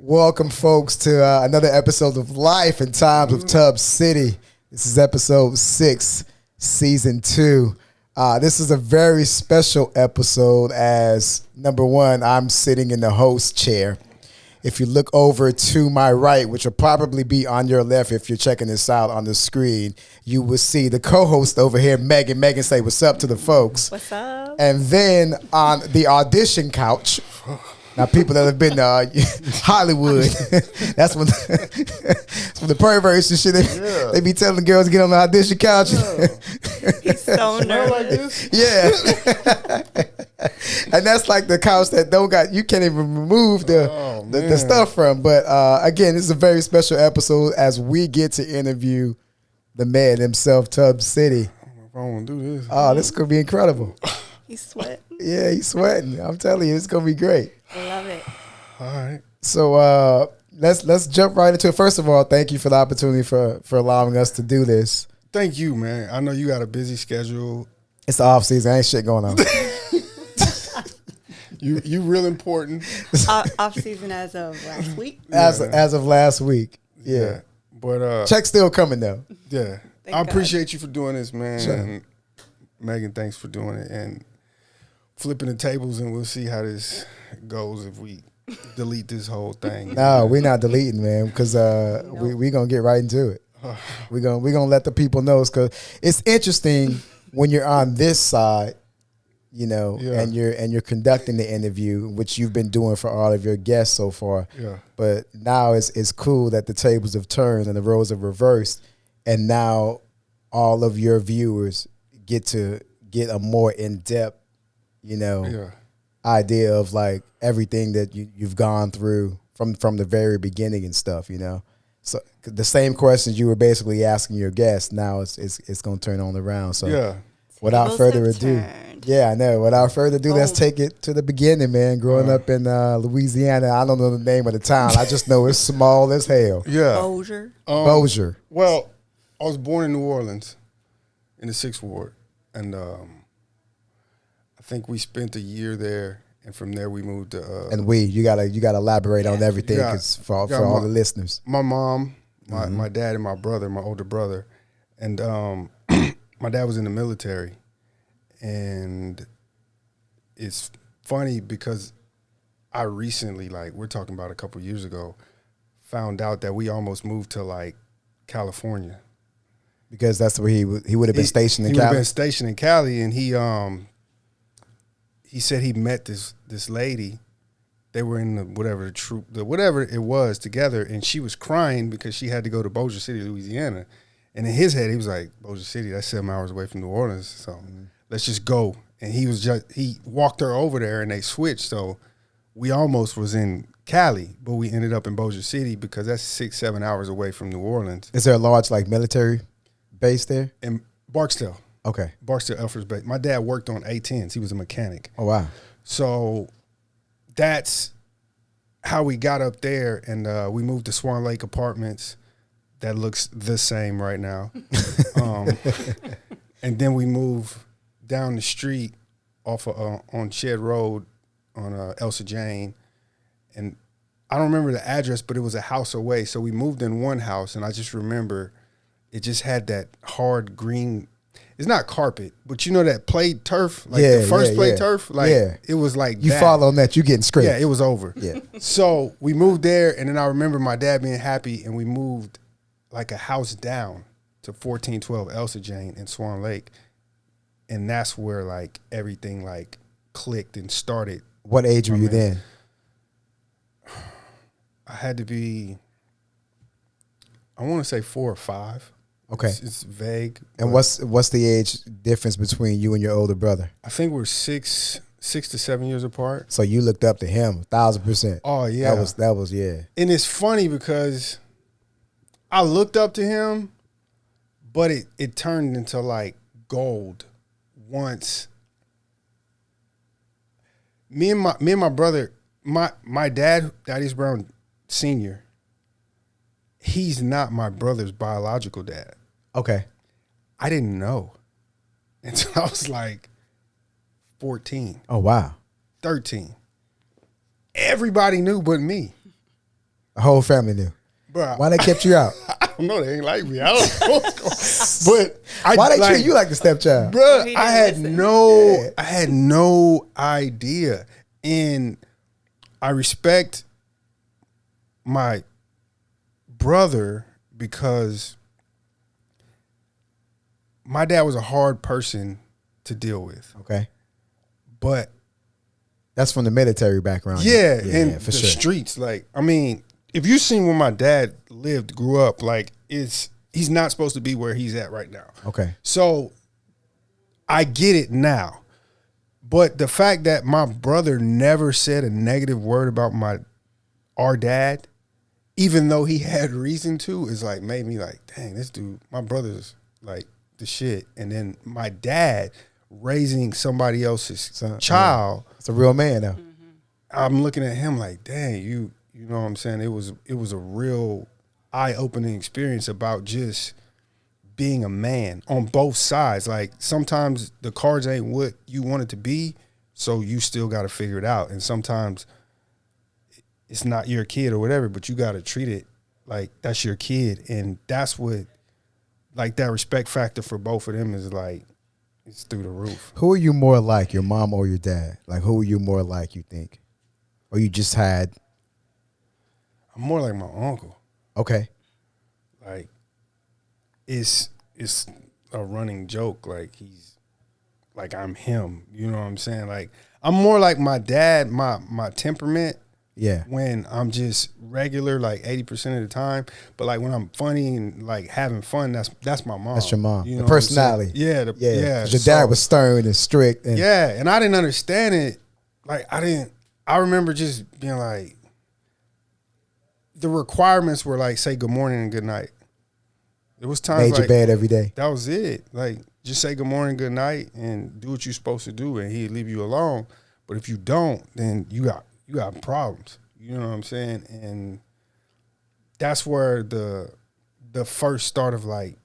Welcome, folks, to another episode of Life and Times with Tubb City. This is episode 6, season 2. This is a very special episode as, number one, I'm sitting in the host chair. If you look over to my right, which will probably be on your left if you're checking this out on the screen, you will see the co-host over here, Megan. Megan, say what's up to the folks. What's up? And then on the audition couch, now people that have been to Hollywood, that's when the perverts and shit, they be telling girls to get on the audition couch. He's so nervous. Yeah. And that's like the couch that you can't even remove the stuff from. But again, this is a very special episode as we get to interview the man himself, Tubb City. I want to do this. Oh, this is going to be incredible. He's sweating. Yeah, he's sweating. I'm telling you, it's going to be great. I love it. All right. So let's jump right into it. First of all, thank you for the opportunity for allowing us to do this. Thank you, man. I know you got a busy schedule. It's the off season. Ain't shit going on. You real important. Off season as of last week. As of last week. Yeah. But check's still coming though. Yeah. Thank I God. appreciate you for doing this, man. Sure. And Megan, thanks for doing it and flipping the tables, and we'll see how this goes if we delete this whole thing. No, we're not deleting, man, because we gonna get right into it. We're gonna let the people know, because it's interesting when you're on this side, you know, and you're conducting the interview, which you've been doing for all of your guests so far. Yeah. But now it's cool that the tables have turned and the roles have reversed, and now all of your viewers get to get a more in-depth, you know, idea of like everything that you've gone through from the very beginning and stuff, you know. So the same questions you were basically asking your guests, now it's going to turn on around. So without further ado, I know. Without further ado, let's take it to the beginning, man. Growing up in Louisiana, I don't know the name of the town. I just know it's small as hell. Yeah. Bossier. Bossier. Well, I was born in New Orleans in the 6th Ward, and I think we spent a year there, and from there we moved to. And you gotta elaborate on everything, because for all the listeners. My mom, my dad, and my brother, my older brother, and my dad was in the military, and it's funny because I recently, like we're talking about a couple years ago, found out that we almost moved to like California. Because that's where he would have been stationed in Cali. He would have been stationed in Cali, and he said he met this lady. They were in the troop, whatever it was, together, and she was crying because she had to go to Bossier City, Louisiana. And in his head, he was like, Bossier City, that's 7 hours away from New Orleans, so let's just go. And he walked her over there, and they switched. So we almost was in Cali, but we ended up in Bossier City because that's 6-7 hours away from New Orleans. Is there a large like military base there? In Barksdale. Okay. Barksdale Air Force Base. My dad worked on A-10s. He was a mechanic. Oh, wow. So that's how we got up there, and we moved to Swan Lake Apartments. That looks the same right now. And then we moved down the street off of, on Shed Road on Elsa Jane. And I don't remember the address, but it was a house away. So we moved in one house, and I just remember it just had that hard green. It's not carpet, but you know that played turf, like the first played turf, like it was like you fall on that, you getting scraped. Yeah, it was over. Yeah. So we moved there, and then I remember my dad being happy, and we moved like a house down to 1412 Elsa Jane in Swan Lake, and that's where like everything like clicked and started. What age were you then? I had to be, I want to say 4 or 5. Okay. It's vague. And what's the age difference between you and your older brother? I think we're 6 to 7 years apart. So you looked up to him 1,000%. Oh yeah. That was yeah. And it's funny because I looked up to him, but it turned into like gold once. Me and my brother, my dad, Daddy's Brown Sr., he's not my brother's biological dad. Okay. I didn't know until I was like 14. Oh, wow. 13. Everybody knew but me. The whole family knew. Bro, Why they kept you out? I don't know. They ain't like me. I don't know what's going on. But Why they treat you like the stepchild? Bro, he I didn't had no idea. And I respect my brother because my dad was a hard person to deal with. Okay. But that's from the military background. yeah, and for the sure. streets, like, I mean, if you've seen where my dad lived, grew up, like, he's not supposed to be where he's at right now. Okay. So I get it now. But the fact that my brother never said a negative word about our dad, even though he had reason to, is like made me like, dang, this dude, my brother's like the shit. And then my dad raising somebody else's child. It's a real man though. I'm looking at him like, dang, you know what I'm saying? It was a real eye-opening experience about just being a man on both sides. Like, sometimes the cards ain't what you want it to be, so you still got to figure it out. And sometimes it's not your kid or whatever, but you got to treat it like that's your kid. And that's what, like, that respect factor for both of them is like, it's through the roof. Who are you more like, your mom or your dad? Like, who are you more like, you think? Or you just had... I'm more like my uncle. Okay. Like, it's a running joke. Like, he's like, I'm him. You know what I'm saying? Like, I'm more like my dad, my temperament. Yeah. When I'm just regular, like 80% of the time. But like when I'm funny and like having fun, that's my mom. That's your mom. You The know personality. Yeah. Yeah. Your dad was stern and strict. And yeah. And I didn't understand it. Like, I remember just being like, the requirements were like, say good morning and good night. It was times made like, your bed every day. that was it. Like, just say good morning, good night, and do what you're supposed to do, and he'd leave you alone. But if you don't, then you got problems. You know what I'm saying? And that's where the first start of like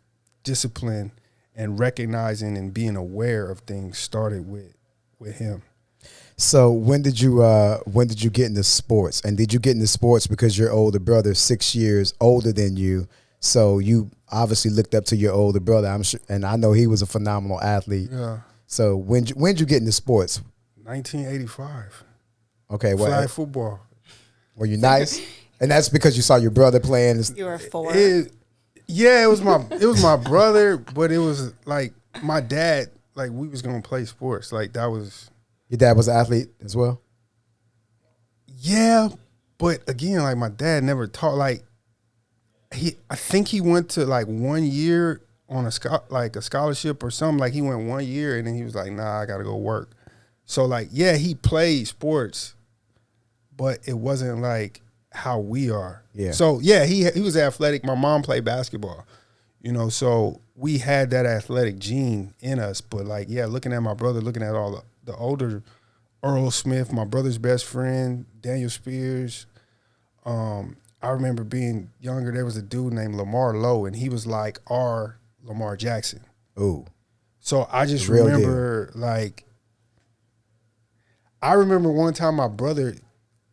discipline and recognizing and being aware of things started with him. So when did you get into sports? And did you get into sports because your older brother is 6 years older than you? So you obviously looked up to your older brother. I'm sure, and I know he was a phenomenal athlete. Yeah. So when'd you get into sports? 1985. Okay, well, Flag football. were you nice? And that's because you saw your brother playing. You were 4. Yeah, it was my brother, but it was like my dad. Like, we was gonna play sports. Like, that was. Your dad was an athlete as well? Yeah, but again, like, my dad never taught. Like, I think he went to like 1 year on a scholarship or something. Like, he went 1 year and then he was like, nah, I gotta go work. So like, yeah, he played sports, but it wasn't like how we are. Yeah. So yeah, he was athletic. My mom played basketball, you know, so we had that athletic gene in us. But like, yeah, looking at my brother, looking at all the older Earl Smith, my brother's best friend, Daniel Spears. I remember being younger, there was a dude named Lamar Lowe, and he was like our Lamar Jackson. Ooh. So I just Real remember, like, I remember one time my brother,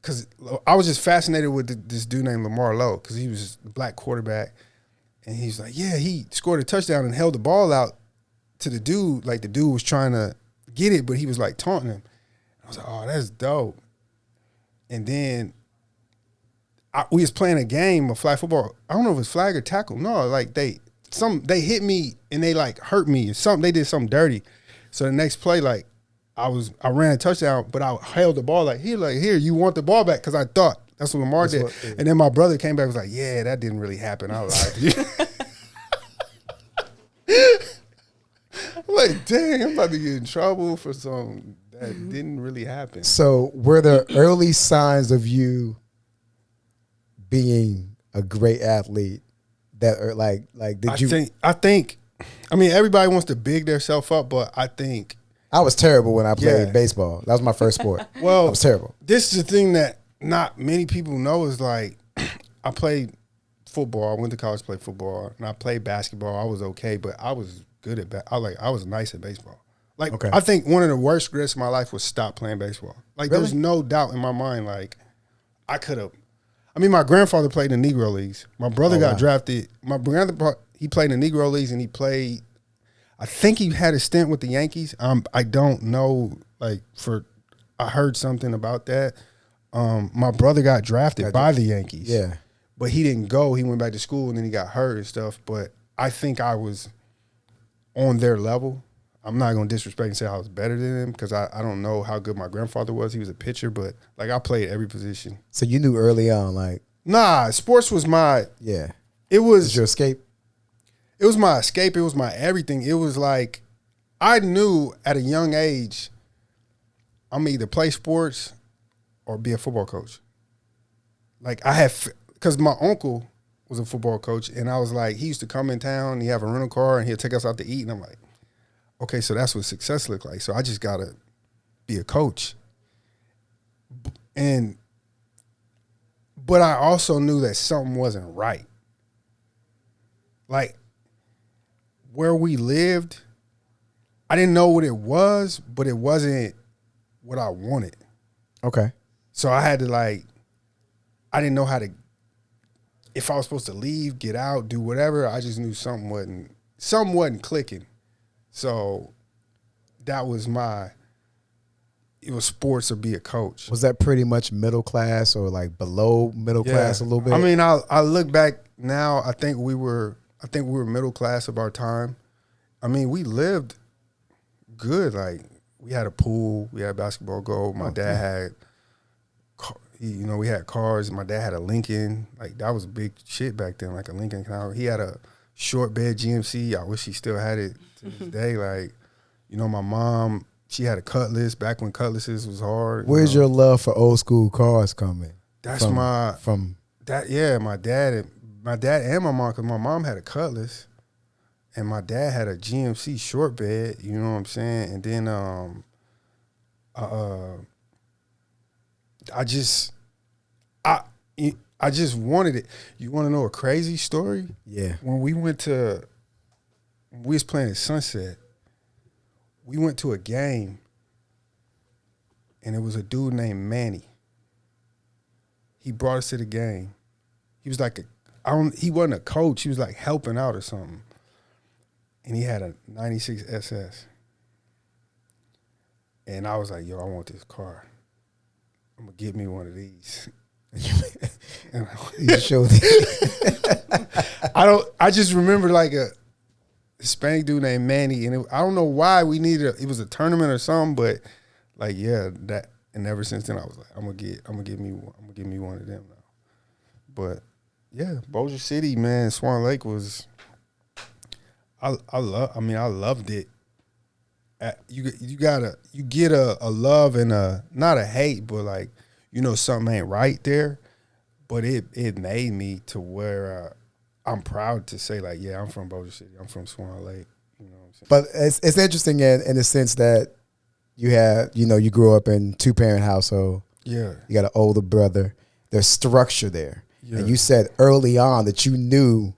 because I was just fascinated with this dude named Lamar Lowe, because he was a black quarterback. And he's like, yeah, he scored a touchdown and held the ball out to the dude. Like, the dude was trying to get it, but he was like taunting him. I was like, oh, that's dope. And then we was playing a game of flag football. I don't know if it's flag or tackle. No, like they hit me and they like hurt me or something. They did something dirty. So the next play, like, I ran a touchdown, but I held the ball like, here, you want the ball back? Because I thought that's what Lamar did. And then my brother came back and was like, yeah, that didn't really happen. I lied to you. I'm like, dang, I'm about to get in trouble for something that didn't really happen. So were there early signs of you being a great athlete that are like did you? I think, I mean, everybody wants to big themselves up, but I think. I was terrible when I played baseball. That was my first sport. Well, I was terrible. This is the thing that not many people know is like, I played football. I went to college to play football, and I played basketball. I was okay, but I was good at I was nice at baseball. Like, okay. I think one of the worst regrets of my life was stop playing baseball. Like, There's no doubt in my mind, like, I could have. I mean, my grandfather played in the Negro Leagues. My brother got wow. drafted. My grandfather, he played in the Negro Leagues, and he played. I think he had a stint with the Yankees. I don't know. Like I heard something about that. My brother got drafted by the Yankees. Yeah. But he didn't go. He went back to school, and then he got hurt and stuff. But I think I was on their level. I'm not going to disrespect and say I was better than him because I don't know how good my grandfather was. He was a pitcher, but, like, I played every position. So you knew early on, like. Nah, sports was my. Yeah. It was your escape? It was my escape. It was my everything. It was like I knew at a young age I'm either play sports or be a football coach. Like I had, because my uncle was a football coach, and I was like, he used to come in town, and he have a rental car, and he'd take us out to eat, and I'm like, okay, so that's what success looked like. So I just gotta be a coach. But I also knew that something wasn't right. Like where we lived, I didn't know what it was, but it wasn't what I wanted. Okay. So I had to I didn't know how to, if I was supposed to leave, get out, do whatever. I just knew something wasn't clicking. So that was it was sports or be a coach. Was that pretty much middle class or like below middle class a little bit? I mean, I look back now, I think we were middle class of our time. I mean, we lived good. Like we had a pool, we had a basketball goal. My dad had, we had cars. My dad had a Lincoln. Like that was big shit back then, like a Lincoln. He had a short bed GMC. I wish he still had it to this day. Like, my mom, she had a Cutlass back when Cutlasses was hard. Where's your love for old school cars coming? That's my dad and my mom, because my mom had a Cutlass and my dad had a GMC short bed, you know what I'm saying? And then I just wanted it. You want to know a crazy story? Yeah. When we was playing at Sunset, we went to a game, and it was a dude named Manny. He brought us to the game. He was like he wasn't a coach. He was like helping out or something. And he had a 96 SS. And I was like, yo, I want this car. I'm going to get me one of these. You showed it. I just remember like a Hispanic dude named Manny, and I don't know why we needed it was a tournament or something, but like that, and ever since then I was like, I'm gonna get me one of them now. But yeah, Bossier City, man, Swan Lake was I loved it. You get a love and not a hate, but like something ain't right there, but it made me to where I'm proud to say like, yeah, I'm from Bossier City. I'm from Swan Lake. You know what I'm saying? But it's interesting in the sense that you have, you grew up in 2-parent household. Yeah. You got an older brother. There's structure there. Yeah. And you said early on that you knew,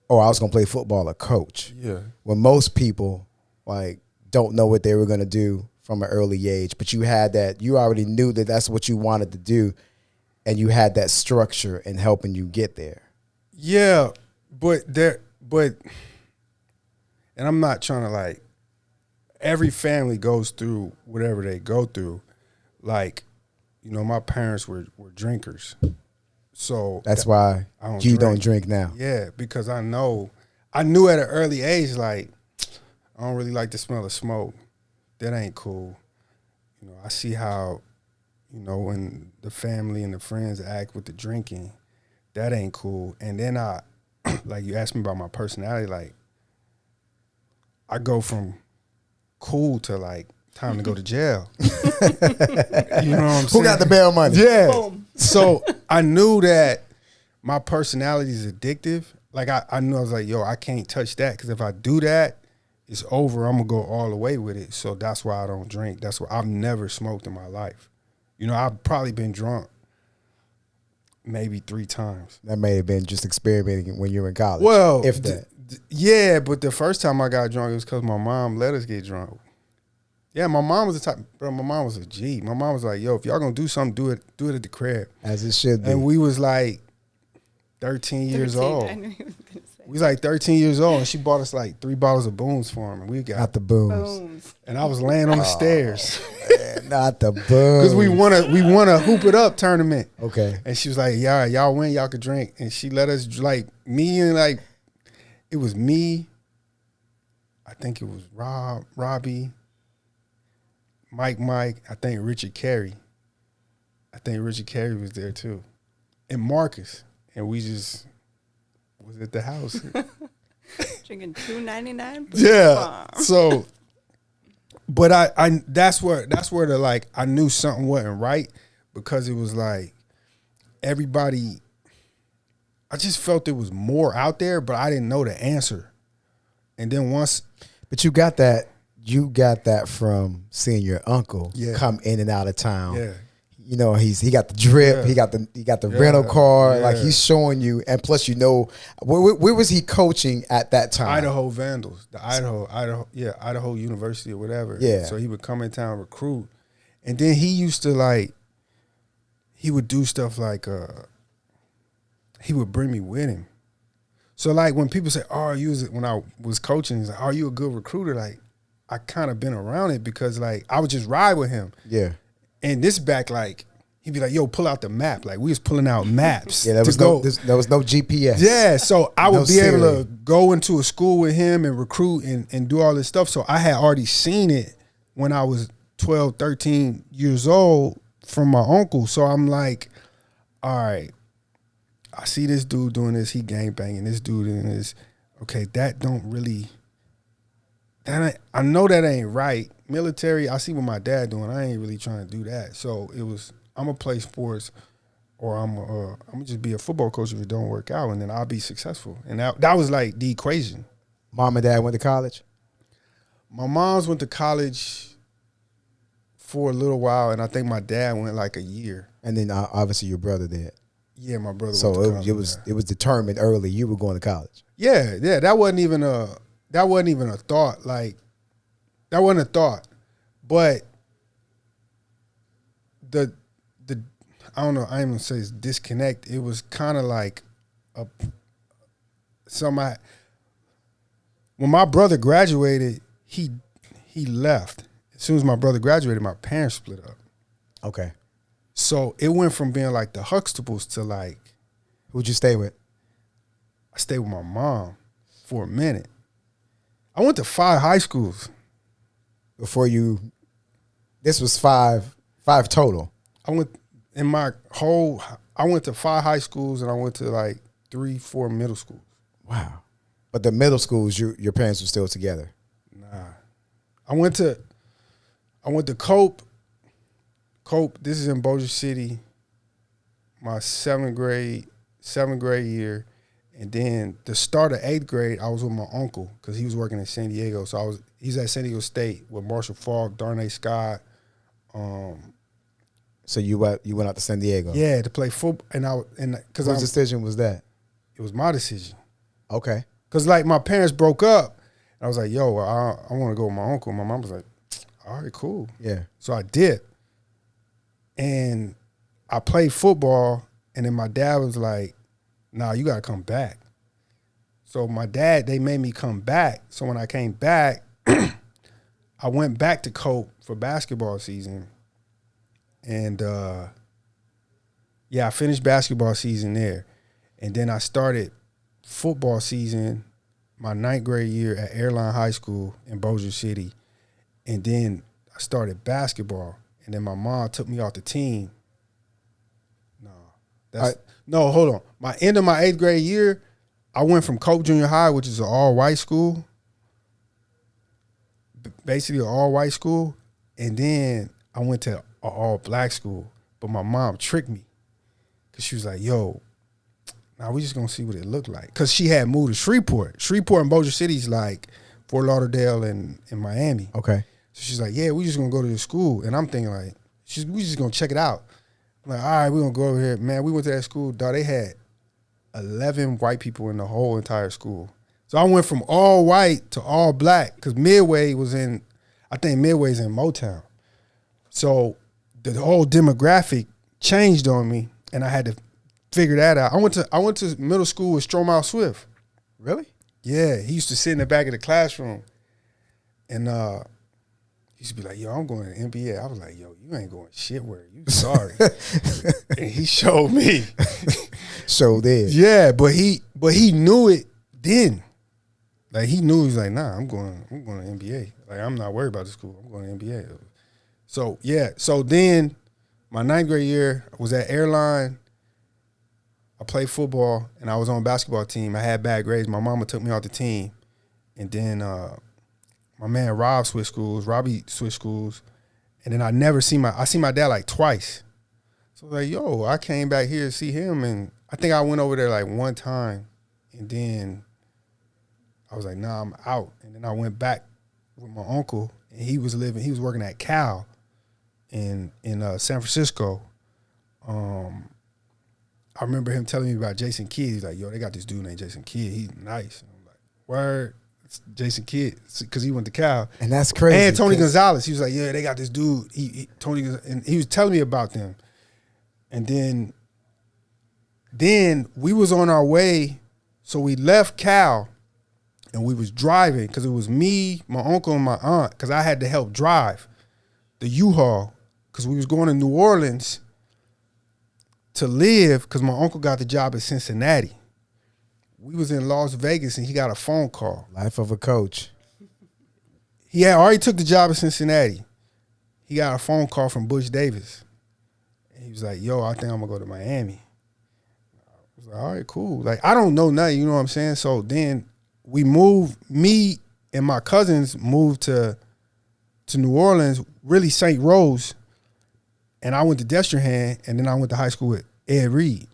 I was going to play football or coach. Yeah. When most people like don't know what they were going to do from an early age, but you had that, you already knew that that's what you wanted to do, and you had that structure in helping you get there. Yeah. And I'm not trying to like, every family goes through whatever they go through. Like, my parents were drinkers. So that's why you don't drink now. Yeah, because I knew at an early age, like, I don't really like the smell of smoke. That ain't cool. I see how, when the family and the friends act with the drinking, that ain't cool. And then like you asked me about my personality, like I go from cool to like time to go to jail. You know what I'm saying? Who got the bail money? Yeah. Boom. So I knew that my personality is addictive. Like I knew I was like, yo, I can't touch that, because if I do that, it's over. I'm gonna go all the way with it. So that's why I don't drink. That's why I've never smoked in my life. I've probably been drunk maybe 3 times. That may have been just experimenting when you were in college. Well, if that. Yeah, but the first time I got drunk, it was because my mom let us get drunk. Yeah, my mom was the type, bro. My mom was a G. My mom was like, yo, if y'all gonna do something, do it at the crib. As it should be. And we was like 13 years old. I knew he was gonna say. We was like 13 years old, and she bought us like 3 bottles of Booms for him, and we got Not the booms. Booms. And I was laying on the stairs Man, not the booms. because we won a hoop it up tournament. Okay. And she was like, yeah, y'all win, y'all could drink. And she let us, like, me and, like, it was me, I think it was Robbie, Mike, I think Richard Carey. I think Richard Carey was there too. And Marcus. And we just was at the house. Drinking $2.99. Yeah. So, but I that's where the, like, I knew something wasn't right because it was like everybody, I just felt there was more out there, but I didn't know the answer. And then once, But you got that from seeing your uncle Yeah. come in and out of town. yeah, You know, he got the drip, Yeah. he got the rental car, Yeah. like he's showing you, and plus you know where was he coaching at that time? Idaho Vandals, the Idaho University or whatever. Yeah. So he would come in town recruit, and then he used to, like, he would do stuff like he would bring me with him. So, like, when people say, "Oh, when I was coaching, he's like, are you a good recruiter?" Like, I kind of been around it because, like, I would just ride with him. Yeah. And this back, like, he'd be like, "Yo, pull out the map." Like, we was pulling out maps. Yeah, there was no GPS. Yeah, so I would No be able Siri. to go into a school with him and recruit and do all this stuff. So I had already seen it when I was 12, 13 years old from my uncle. So I'm like, all right, I see this dude doing this. He gangbanging. This dude doing this. Okay, that don't really, I know that ain't right. Military, I see what my dad doing. I ain't really trying to do that. So it was, I'm gonna play sports, or I'm gonna just be a football coach if it don't work out, and then I'll be successful. And that was like the equation. Mom and dad went to college? My mom's went to college for a little while, and I think my dad went like a year. And then obviously your brother did. Yeah, my brother. So went to college, it was determined early you were going to college. Yeah. That wasn't even a thought. Like, that wasn't a thought. But the I don't know, I ain't gonna say it's disconnect. It was kind of like when my brother graduated, he left. As soon as my brother graduated, my parents split up. Okay. So it went from being like the Huxtables to, like, Who'd you stay with? I stayed with my mom for a minute. I went to 5 high schools. This was five total. I went to 5 high schools, and I went to like 3-4 middle schools. Wow. But the middle schools, your parents were still together. Nah. I went to Cope. This is in Bossier City. My seventh grade year. And then the start of 8th grade, I was with my uncle because he was working in San Diego. So he's at San Diego State with Marshall Falk, Darnay Scott. So you went out to San Diego. Yeah, to play football. Whose decision was that? It was my decision. Okay. Because, like, my parents broke up. And I was like, yo, I want to go with my uncle. My mom was like, all right, cool. Yeah. So I did. And I played football. And then my dad was like, nah, you got to come back. So they made me come back. So when I came back, I went back to Cope for basketball season. And, I finished basketball season there. And then I started football season my 9th grade year at Airline High School in Bossier City. And then I started basketball. And then my mom took me off the team. No, hold on. My end of my 8th grade year, I went from Cope Junior High, which is an all-white school, basically an all-white school, and then I went to an all-black school. But my mom tricked me because she was like, yo, now we just going to see what it looked like. Because she had moved to Shreveport. Shreveport and Bossier City is like Fort Lauderdale and Miami. Okay. So she's like, yeah, we just going to go to the school. And I'm thinking, like, we just going to check it out. I'm like, all right, we're going to go over here. Man, we went to that school. Dog, they had 11 white people in the whole entire school. So I went from all white to all black because Midway was in, I think Midway's in Motown. So the whole demographic changed on me, and I had to figure that out. I went to middle school with Stromae Swift. Really? Yeah, he used to sit in the back of the classroom, and he used to be like, "Yo, I'm going to the NBA." I was like, "Yo, you ain't going shit where you sorry." And he showed me. So there. Yeah, but he knew it then. Like he knew, he was like, "Nah, I'm going to NBA. Like I'm not worried about the school. I'm going to NBA." So yeah, so then my 9th grade year I was at Airline. I played football and I was on a basketball team. I had bad grades. My mama took me off the team, and then my man Robbie switched schools, and then I seen my dad like twice. So I was like, yo, I came back here to see him, and I think I went over there like one time, and then I was like, nah, I'm out. And then I went back with my uncle, and he was working at Cal in San Francisco. I remember him telling me about Jason Kidd. He's like, yo, they got this dude named Jason Kidd. He's nice. And I'm like, word, it's Jason Kidd, because he went to Cal. And that's crazy. And Tony Gonzalez. He was like, yeah, they got this dude. And he was telling me about them. And then we was on our way. So we left Cal, and we was driving, because it was me, my uncle, and my aunt, because I had to help drive the U-Haul, because we was going to New Orleans to live, because my uncle got the job at Cincinnati. We was in Las Vegas, and he got a phone call. Life of a coach. He had already took the job at Cincinnati. He got a phone call from Butch Davis. And he was like, yo, I think I'm going to go to Miami. I was like, all right, cool. Like, I don't know nothing, you know what I'm saying? So then we moved, me and my cousins moved to New Orleans, really St. Rose. And I went to Destrehan, and then I went to high school with Ed Reed.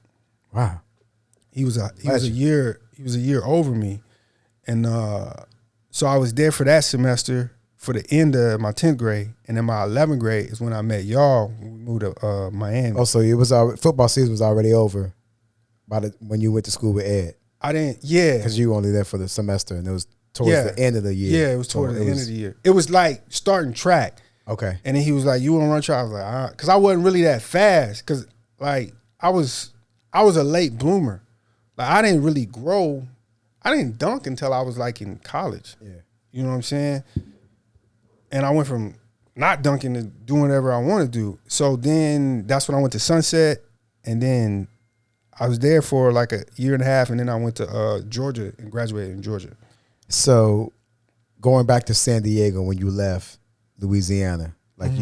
Wow. He was a year over me. And so I was there for that semester for the end of my 10th grade. And then my 11th grade is when I met y'all when we moved to Miami. Oh, so it was football season was already over when you went to school with Ed. I didn't, yeah. Because you were only there for the semester, and it was towards the end of the year. Yeah, it was towards the end of the year. It was like starting track. Okay. And then he was like, you want to run track? I was like, because I wasn't really that fast. Because like I was a late bloomer. Like I didn't really grow. I didn't dunk until I was like in college. Yeah. You know what I'm saying? And I went from not dunking to doing whatever I want to do. So then that's when I went to Sunset, and then I was there for like a year and a half, and then I went to Georgia and graduated in Georgia. So going back to San Diego when you left Louisiana, like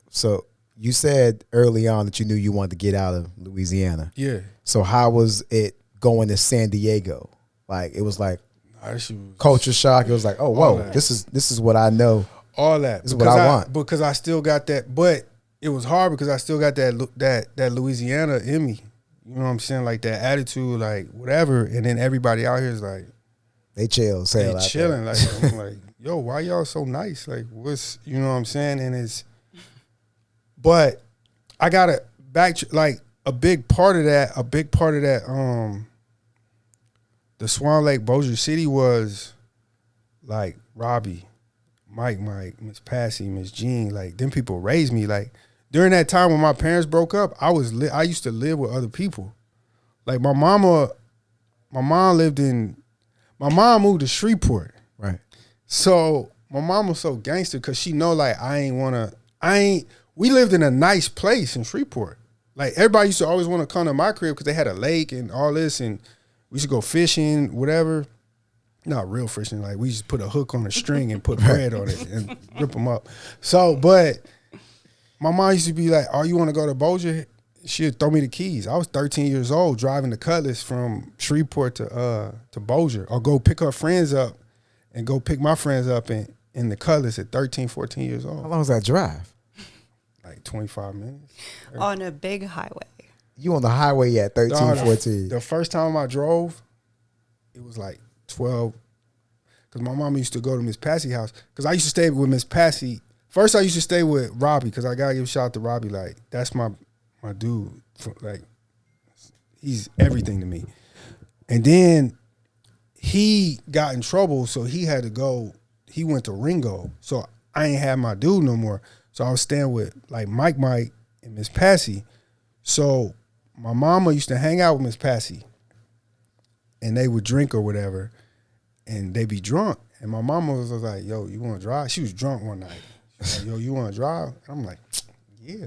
so you said early on that you knew you wanted to get out of Louisiana. Yeah. So how was it going to San Diego? Like it was like culture shock. It was like, oh, whoa, this is what I know. All that. This is what I want. Because I still got that, but it was hard because I still got that Louisiana in me. You know what I'm saying? Like that attitude, like whatever. And then everybody out here is like, they chill, they chilling. Like I'm like, yo, why y'all so nice? Like what's, you know what I'm saying? And but I gotta like a big part of that. The Swan Lake Bossier City was like Robbie, Mike, Miss Passy, Miss Jean. Like them people raised me. Like during that time when my parents broke up, I used to live with other people. Like my mom moved to Shreveport. Right. So my mom was so gangster because she know like we lived in a nice place in Shreveport. Like everybody used to always want to come to my crib because they had a lake and all this, and we used to go fishing, whatever. Not real fishing, like we just put a hook on a string and put bread on it and rip them up. So, but my mom used to be like, oh, you want to go to Bossier? She'd throw me the keys. I was 13 years old driving the Cutlass from Shreveport to Bossier, or go pick her friends up and go pick my friends up in the Cutlass at 13, 14 years old. How long was that drive? Like 25 minutes. On a big highway. You on the highway at 13, 14. The first time I drove, it was like 12. Because my mom used to go to Miss Passy house. Because I used to stay with Miss Passy. First, I used to stay with Robbie, because I got to give a shout out to Robbie. Like, that's my dude. Like, he's everything to me. And then he got in trouble, so he had to go. He went to Ringo. So I ain't have my dude no more. So I was staying with like Mike and Miss Passy. So my mama used to hang out with Miss Passy, and they would drink or whatever, and they be drunk. And my mama was like, "Yo, you want to drive?" She was drunk one night. She was like, "Yo, you want to drive?" And I'm like, "Yeah."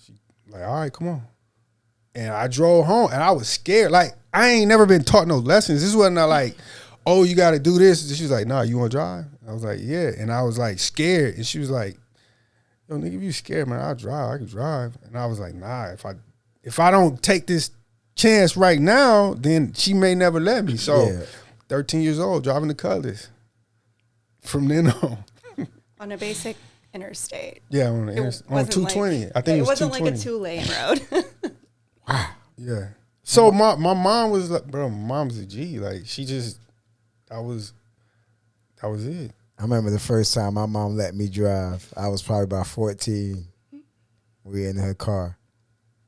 She like, "All right, come on." And I drove home, and I was scared. Like, I ain't never been taught no lessons. This wasn't like, "Oh, you got to do this." She was like, "Nah, you want to drive?" I was like, "Yeah." And I was like scared, and she was like, "Yo, nigga, if you scared, man, I'll drive. I can drive." And I was like, "Nah, if I don't take this chance right now, then she may never let me." So, 13 years old, driving the Cutlass. From then on. On a basic interstate. Yeah, on 220. I think it was 220. It wasn't like a 2-lane road. Wow. Yeah. So my mom was like, bro, my mom's a G. Like, she just, that was it. I remember the first time my mom let me drive. I was probably about 14. We in her car.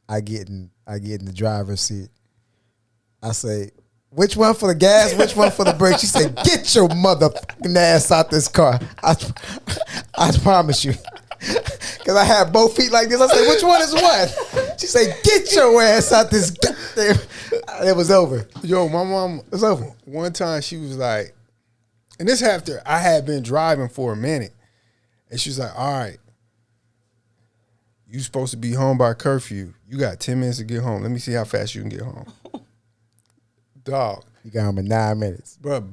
I get in the driver's seat. I say, "Which one for the gas? Which one for the brake?" She said, "Get your motherfucking ass out this car." I promise you. Because I had both feet like this. I said, "Which one is what?" She said, "Get your ass out this goddamn." It was over. Yo, my mom, it was over. One time she was like, and this after I had been driving for a minute. And she was like, "All right, you supposed to be home by curfew. You got 10 minutes to get home. Let me see how fast you can get home." Dog. You got home in 9 minutes. Bro,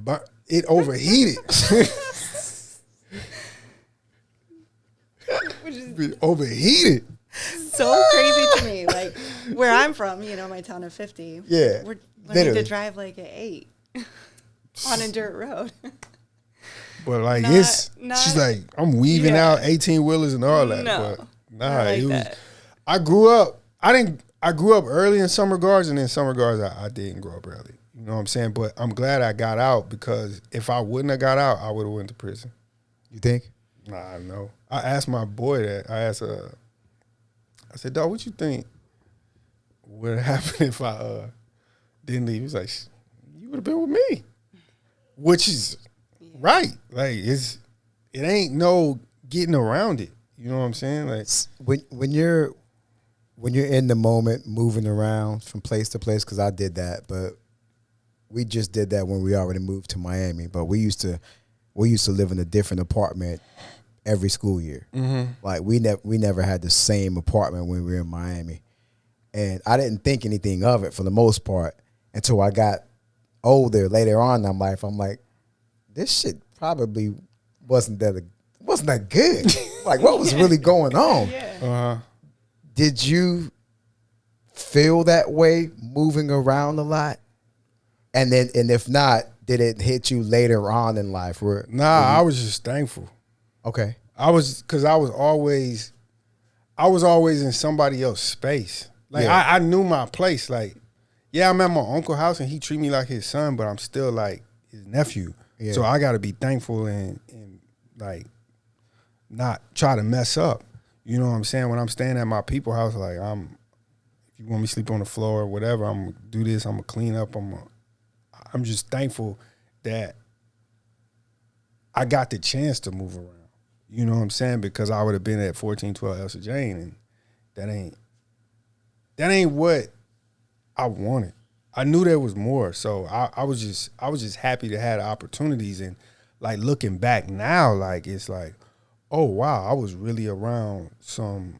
it overheated. It overheated. So crazy to me. Like, where I'm from, my town of 50. Yeah. We're learning to drive like at 8 on a dirt road. But like, she's like, I'm weaving out 18-wheelers and all that. No. But nah, like it was, that. I grew up early in some regards, and in some regards I didn't grow up early. You know what I'm saying? But I'm glad I got out, because if I wouldn't have got out, I would have went to prison. You think? Nah, no. I asked my boy that. I said, "Dog, what you think would happen if I didn't leave?" He was like, "You would have been with me," which is right. Like, it ain't no getting around it. You know what I'm saying? Like, when you're in the moment, moving around from place to place, because I did that, but we just did that when we already moved to Miami. But we used to live in a different apartment every school year. Mm-hmm. Like, we never had the same apartment when we were in Miami, and I didn't think anything of it for the most part until I got older. Later on in life, I'm like, this shit probably wasn't that good. Like, what was really going on? Yeah. Did you feel that way moving around a lot? And if not, did it hit you later on in life? I was just thankful. Okay. Because I was always in somebody else's space. Like, I knew my place. Like, yeah, I'm at my uncle's house and he treat me like his son, but I'm still like his nephew. Yeah. So I got to be thankful and like not try to mess up. You know what I'm saying? When I'm staying at my people's house, like, if you want me to sleep on the floor or whatever, I'm going to do this. I'm going to clean up. I'm just thankful that I got the chance to move around. You know what I'm saying? Because I would have been at 1412 Elsa Jane, and that ain't what I wanted. I knew there was more. So I was just happy to have the opportunities. And like, looking back now, like, it's like, oh wow, I was really around some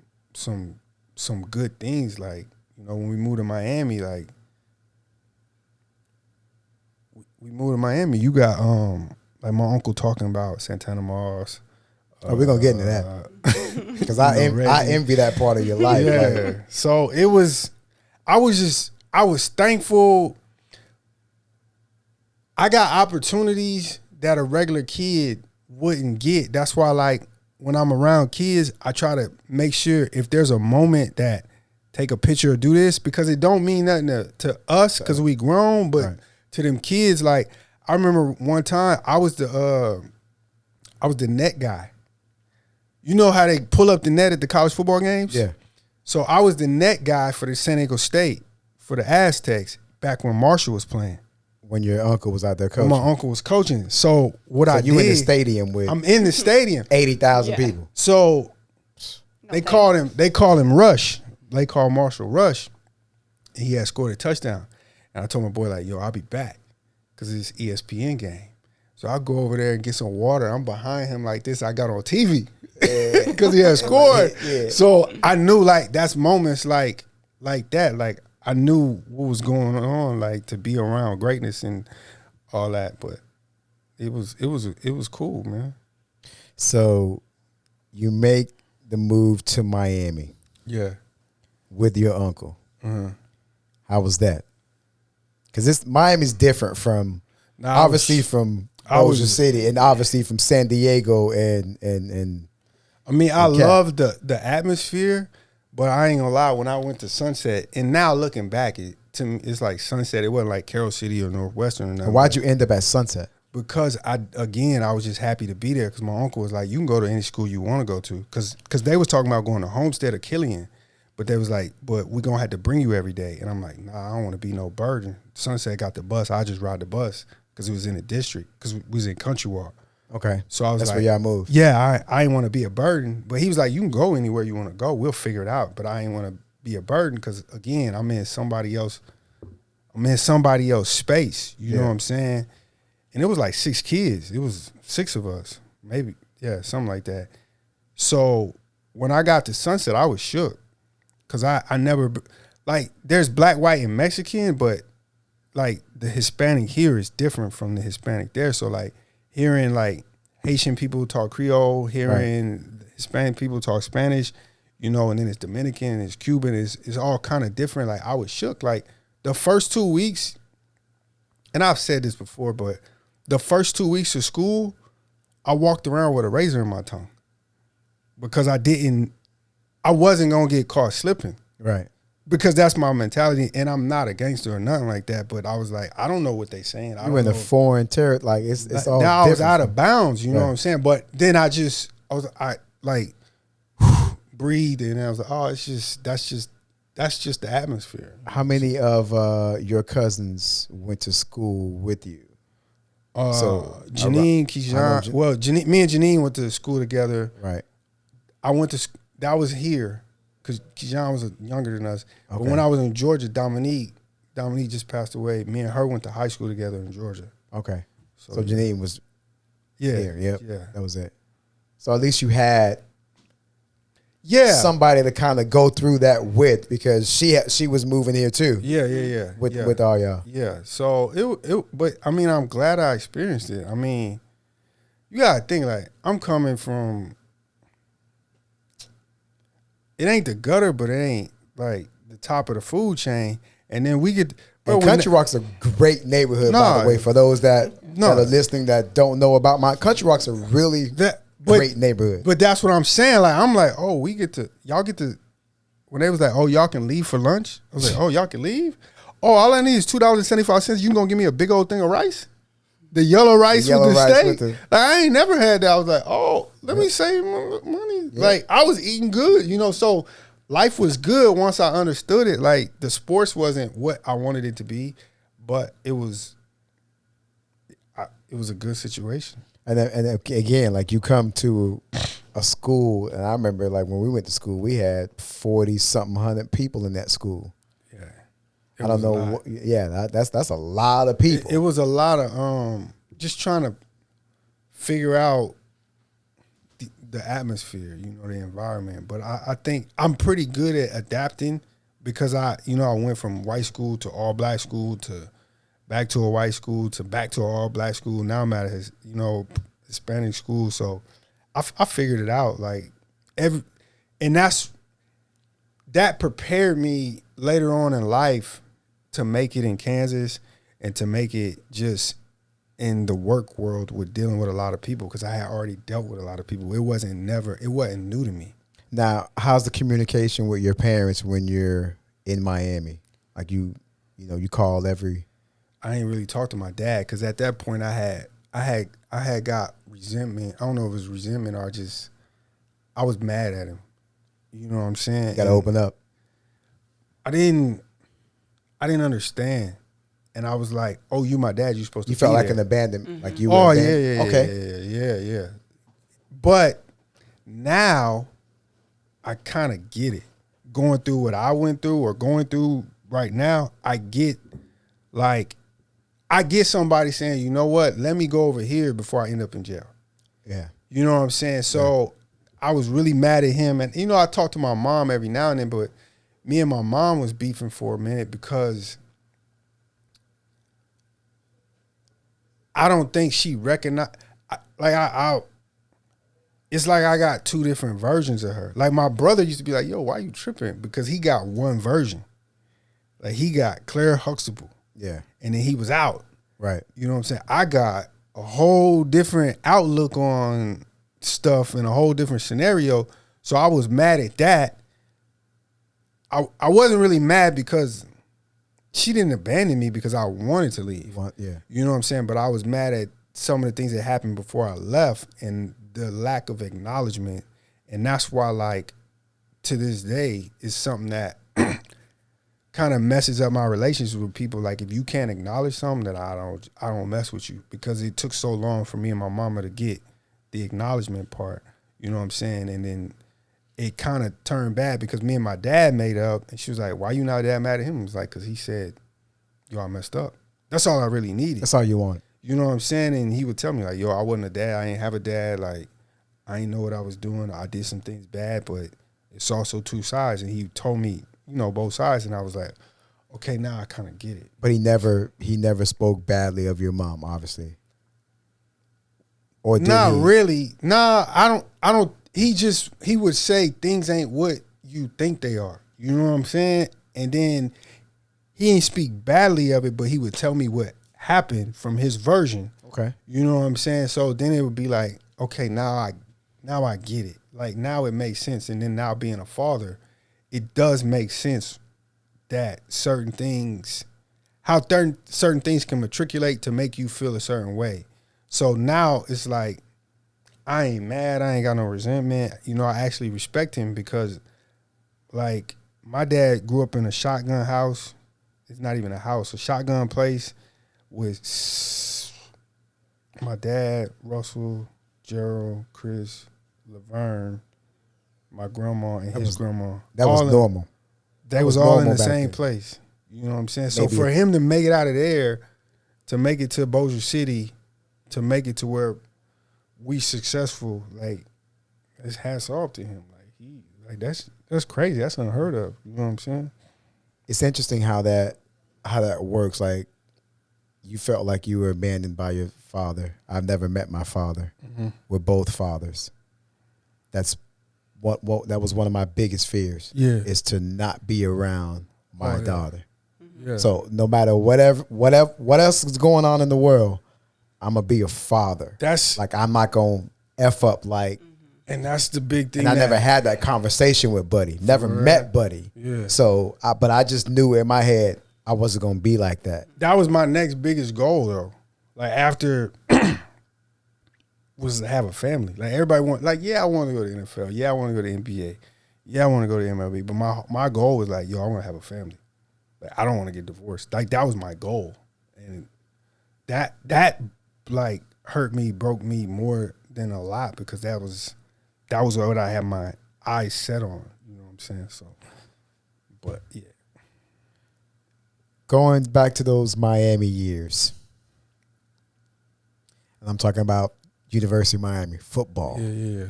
good things. Like, when we moved to Miami, like, you got like my uncle talking about Santana Moss. Oh, we're gonna get into that because I envy that part of your life. Yeah. Like. So I was thankful. I got opportunities that a regular kid wouldn't get. That's why, like, when I'm around kids, I try to make sure if there's a moment that take a picture or do this, because it don't mean nothing to us because we grown, but right. To them kids, like, I remember one time I was the net guy. You know how they pull up the net at the college football games? Yeah. So I was the net guy for the San Diego State, for the Aztecs, back when Marshall was playing. When your uncle was out there coaching. My uncle was coaching. So what I did, you in the stadium with I'm in the stadium. 80,000 people. So they called him Rush. They called Marshall Rush. And he had scored a touchdown. And I told my boy, like, yo, I'll be back. Because it's ESPN game. So I go over there and get some water. I'm behind him like this. I got on TV. Because he had scored. Yeah. So I knew, like, that's moments like that. Like, I knew what was going on, like, to be around greatness and all that. But it was cool, man. So you make the move to Miami. Yeah. With your uncle. Mm-hmm. How was that? Because Miami's different from from Bossier City and obviously from San Diego and I mean, I love the atmosphere, but I ain't gonna lie, when I went to Sunset, and now looking back, to me, it's like Sunset. It wasn't like Carroll City or Northwestern or nothing. Why'd you end up at Sunset? Because I was just happy to be there because my uncle was like, you can go to any school you want to go to. Because they was talking about going to Homestead or Killian. But they was like, but we're going to have to bring you every day. And I'm like, nah, I don't want to be no burden. Sunset got the bus. I just ride the bus because it was in the district because we was in Country Walk. Okay. So I was That's like, where y'all moved. Yeah, I didn't want to be a burden. But he was like, you can go anywhere you want to go. We'll figure it out. But I didn't want to be a burden because, again, I'm in somebody else's space. You know what I'm saying? And it was like 6 kids. It was 6 of us. Maybe, something like that. So when I got to Sunset, I was shook. Because I never, like, there's black, white, and Mexican, but, like, the Hispanic here is different from the Hispanic there. So, like, hearing, like, Haitian people talk Creole, hearing Hispanic people talk Spanish, you know, and then it's Dominican, and it's Cuban, it's all kind of different. Like, I was shook. Like, the first 2 weeks, and I've said this before, but the first 2 weeks of school, I walked around with a razor in my tongue because I wasn't going to get caught slipping. Right. Because that's my mentality, and I'm not a gangster or nothing like that, but I was like, I don't know what they saying. You in the foreign territory, like, it's all different. Now I was out of bounds, you know what I'm saying? But then I breathed, and I was like, oh, that's just the atmosphere. How many of your cousins went to school with you? Janine, Keyshawn. Well, me and Janine went to school together. Right. That was here because Keyshawn was younger than us. Okay. But when I was in Georgia, Dominique just passed away. Me and her went to high school together in Georgia. Okay. So Janine was here. Yep. Yeah. That was it. So at least you had somebody to kind of go through that with because she was moving here too. Yeah. With all y'all. Yeah. So but I mean, I'm glad I experienced it. I mean, you gotta think like I'm coming from. It ain't the gutter, but it ain't like the top of the food chain. And then we get. Country Rock's a great neighborhood, by the way, for those that are listening that don't know about Country Rock's a really great neighborhood. But that's what I'm saying. Like I'm like, oh, y'all get to. When they was like, oh, y'all can leave for lunch. I was like, oh, y'all can leave. Oh, all I need is $2.75. You gonna give me a big old thing of rice? The yellow rice with the steak. Like, I ain't never had that. I was like, oh, let me save money. Yeah. Like I was eating good, you know. So life was good once I understood it. Like the sports wasn't what I wanted it to be, but it was a good situation. And again, like you come to a school, and I remember like when we went to school, we had 40-something hundred people in that school. I don't know. That's a lot of people. It was a lot of just trying to figure out the atmosphere, you know, the environment. But I think I'm pretty good at adapting because I went from white school to all black school to back to a white school to back to an all black school. Now I'm at a Hispanic school, so I figured it out. Like that prepared me later on in life to make it in Kansas and to make it just in the work world with dealing with a lot of people because I had already dealt with a lot of people. It wasn't new to me. Now, how's the communication with your parents when you're in Miami? Like you call every. I ain't really talk to my dad because at that point I had got resentment. I don't know if it was resentment or I was mad at him. You know what I'm saying? You gotta open up. I didn't understand. and I was like, "Oh, you my dad. You supposed to." You felt be like there. an abandonment, like you. Oh were yeah. Okay. Yeah. But now, I kind of get it. Going through what I went through, or going through right now, I get somebody saying, "You know what? Let me go over here before I end up in jail." Yeah. You know what I'm saying? So I was really mad at him, and I talk to my mom every now and then, but me and my mom was beefing for a minute because I don't think she recognized. It's like I got two different versions of her. Like my brother used to be like, "Yo, why you tripping?" Because he got one version. Like he got Claire Huxtable. Yeah. And then he was out. Right. You know what I'm saying? I got a whole different outlook on stuff and a whole different scenario. So I was mad at that. I wasn't really mad because she didn't abandon me because I wanted to leave. Yeah. You know what I'm saying? But I was mad at some of the things that happened before I left and the lack of acknowledgement. And that's why, like, to this day, is something that kind of messes up my relationships with people. Like, if you can't acknowledge something, then I don't mess with you, because it took so long for me and my mama to get the acknowledgement part. You know what I'm saying? And then it kind of turned bad because me and my dad made up, and she was like, "Why you not that mad at him?" I was like, "Cause he said, yo, I messed up." That's all I really needed. That's all you want. You know what I'm saying? And he would tell me like, "Yo, I wasn't a dad. I ain't have a dad. Like, I ain't know what I was doing. I did some things bad, but it's also two sides." And he told me, both sides. And I was like, okay, now I kind of get it. But he never spoke badly of your mom, obviously. Or did Not he? really. Nah, I don't. He would say things ain't what you think they are. You know what I'm saying? And then he ain't speak badly of it, but he would tell me what happened from his version. Okay. You know what I'm saying? So then it would be like, okay, now I get it. Like, now it makes sense. And then now being a father, it does make sense that certain things can matriculate to make you feel a certain way. So now it's like, I ain't mad. I ain't got no resentment. I actually respect him because, like, my dad grew up in a shotgun house. It's not even a house, a shotgun place with my dad, Russell, Gerald, Chris, Laverne, my grandma, and his grandma. That was normal. They was all in the same place. You know what I'm saying? So for him to make it out of there, to make it to Bossier City, to make it to where we successful, like, it's hats off to him. Like that's crazy. That's unheard of. You know what I'm saying? It's interesting how that works. Like, you felt like you were abandoned by your father. I've never met my father. Mm-hmm. We're both fathers. That's what that was one of my biggest fears. Yeah, is to not be around my daughter. Yeah. So no matter what else is going on in the world, I'm gonna be a father. That's like, I'm not gonna F up, like. And that's the big thing. And I never had that conversation with Buddy. Never met Buddy. Yeah. So, but I just knew in my head I wasn't gonna be like that. That was my next biggest goal, though. Like, after was to have a family. Like, everybody I want to go to the NFL. Yeah, I want to go to NBA. Yeah, I want to go to MLB. But my goal was like, yo, I want to have a family. Like, I don't want to get divorced. Like, that was my goal. And that like hurt me, broke me more than a lot, because that was what I had my eyes set on. You know what I'm saying? So, but yeah. Going back to those Miami years, and I'm talking about University of Miami football. Yeah.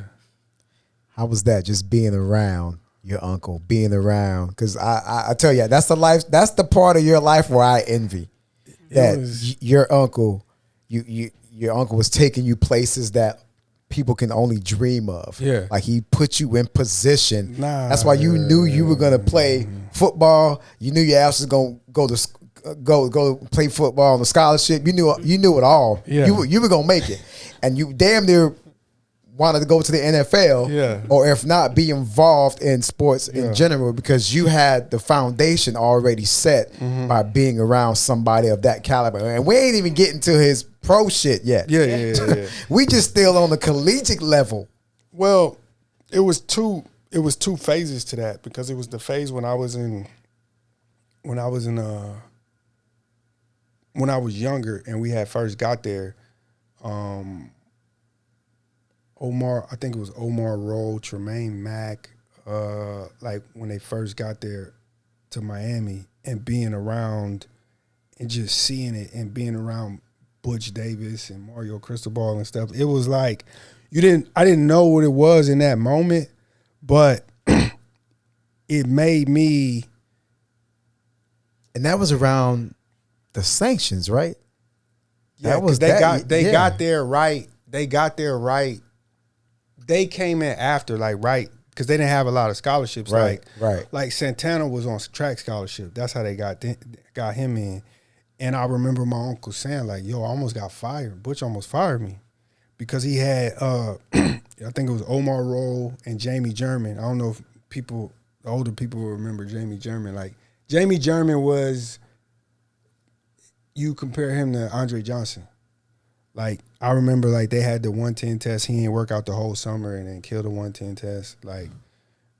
How was that, just being around your uncle, being around? Because I tell you, that's the part of your life where I envy. Your uncle, your uncle was taking you places that people can only dream of. Yeah. Like, he put you in position. That's why you knew you were gonna play football. You knew your ass was gonna go play football on a scholarship. You knew it all. Yeah. You were gonna make it. And you damn near wanted to go to the NFL. Yeah. Or if not, be involved in sports in general, because you had the foundation already set by being around somebody of that caliber. And we ain't even getting to his pro shit yet. Yeah. We just still on the collegiate level. Well, it was two phases to that, because it was the phase when I was in when I was younger and we had first got there, Omar, I think it was Omar Rowe, Tremaine Mack, like when they first got there to Miami and being around and just seeing it and being around Butch Davis and Mario Cristobal and stuff. It was like I didn't know what it was in that moment, but it made me. And that was around the sanctions, right? Yeah, they got there right. They got there right. They came in after, like, right, because they didn't have a lot of scholarships. Right. Like Santana was on track scholarship. That's how they got him in. And I remember my uncle saying, like, yo, I almost got fired. Butch almost fired me because he had, I think it was Omar Rowe and Jamie German. I don't know if the older people will remember Jamie German. Like, Jamie German was, you compare him to Andre Johnson. Like, I remember, like, they had the 110 test. He didn't work out the whole summer and then killed the 110 test. Like,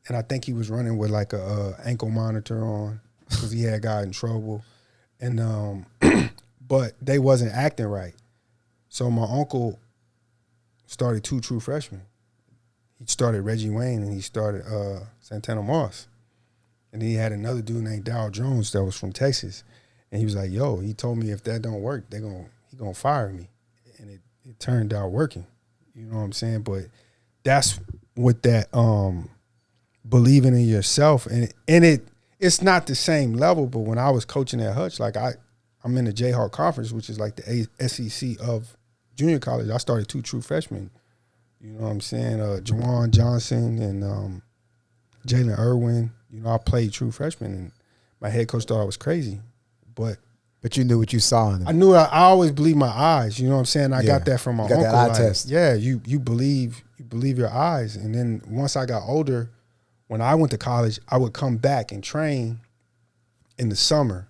and I think he was running with, like, a ankle monitor on because he had got in trouble. And but they wasn't acting right. So my uncle started 2 true freshmen. He started Reggie Wayne and he started Santana Moss. And then he had another dude named Dow Jones that was from Texas. And he was like, yo, he told me if that don't work, he gonna fire me. And it turned out working. You know what I'm saying? But that's what that believing in yourself and it's not the same level, but when I was coaching at Hutch, like I'm in the Jayhawk Conference, which is like the SEC of junior college. I started 2 true freshmen. You know what I'm saying? Juwan Johnson and Jalen Irwin. You know, I played true freshman, and my head coach thought I was crazy. But you knew what you saw in them. I knew I always believe my eyes. You know what I'm saying? I got that from my uncle. That eye test. Yeah, you believe your eyes. And then once I got older, when I went to college, I would come back and train in the summer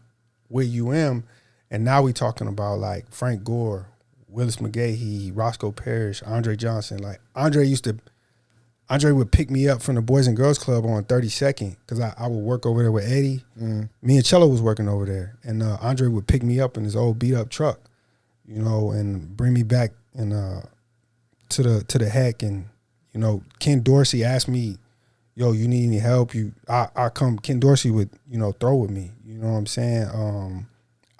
with UM, and now we talking about like Frank Gore, Willis McGahee, Roscoe Parrish, Andre Johnson. Like Andre would pick me up from the Boys and Girls Club on 32nd because I would work over there with Eddie. Mm. Me and Cello was working over there, and Andre would pick me up in his old beat up truck, you know, and bring me back and to the heck. And you know, Ken Dorsey asked me, yo, you need any help? I come. Ken Dorsey would, you know, throw with me. You know what I'm saying?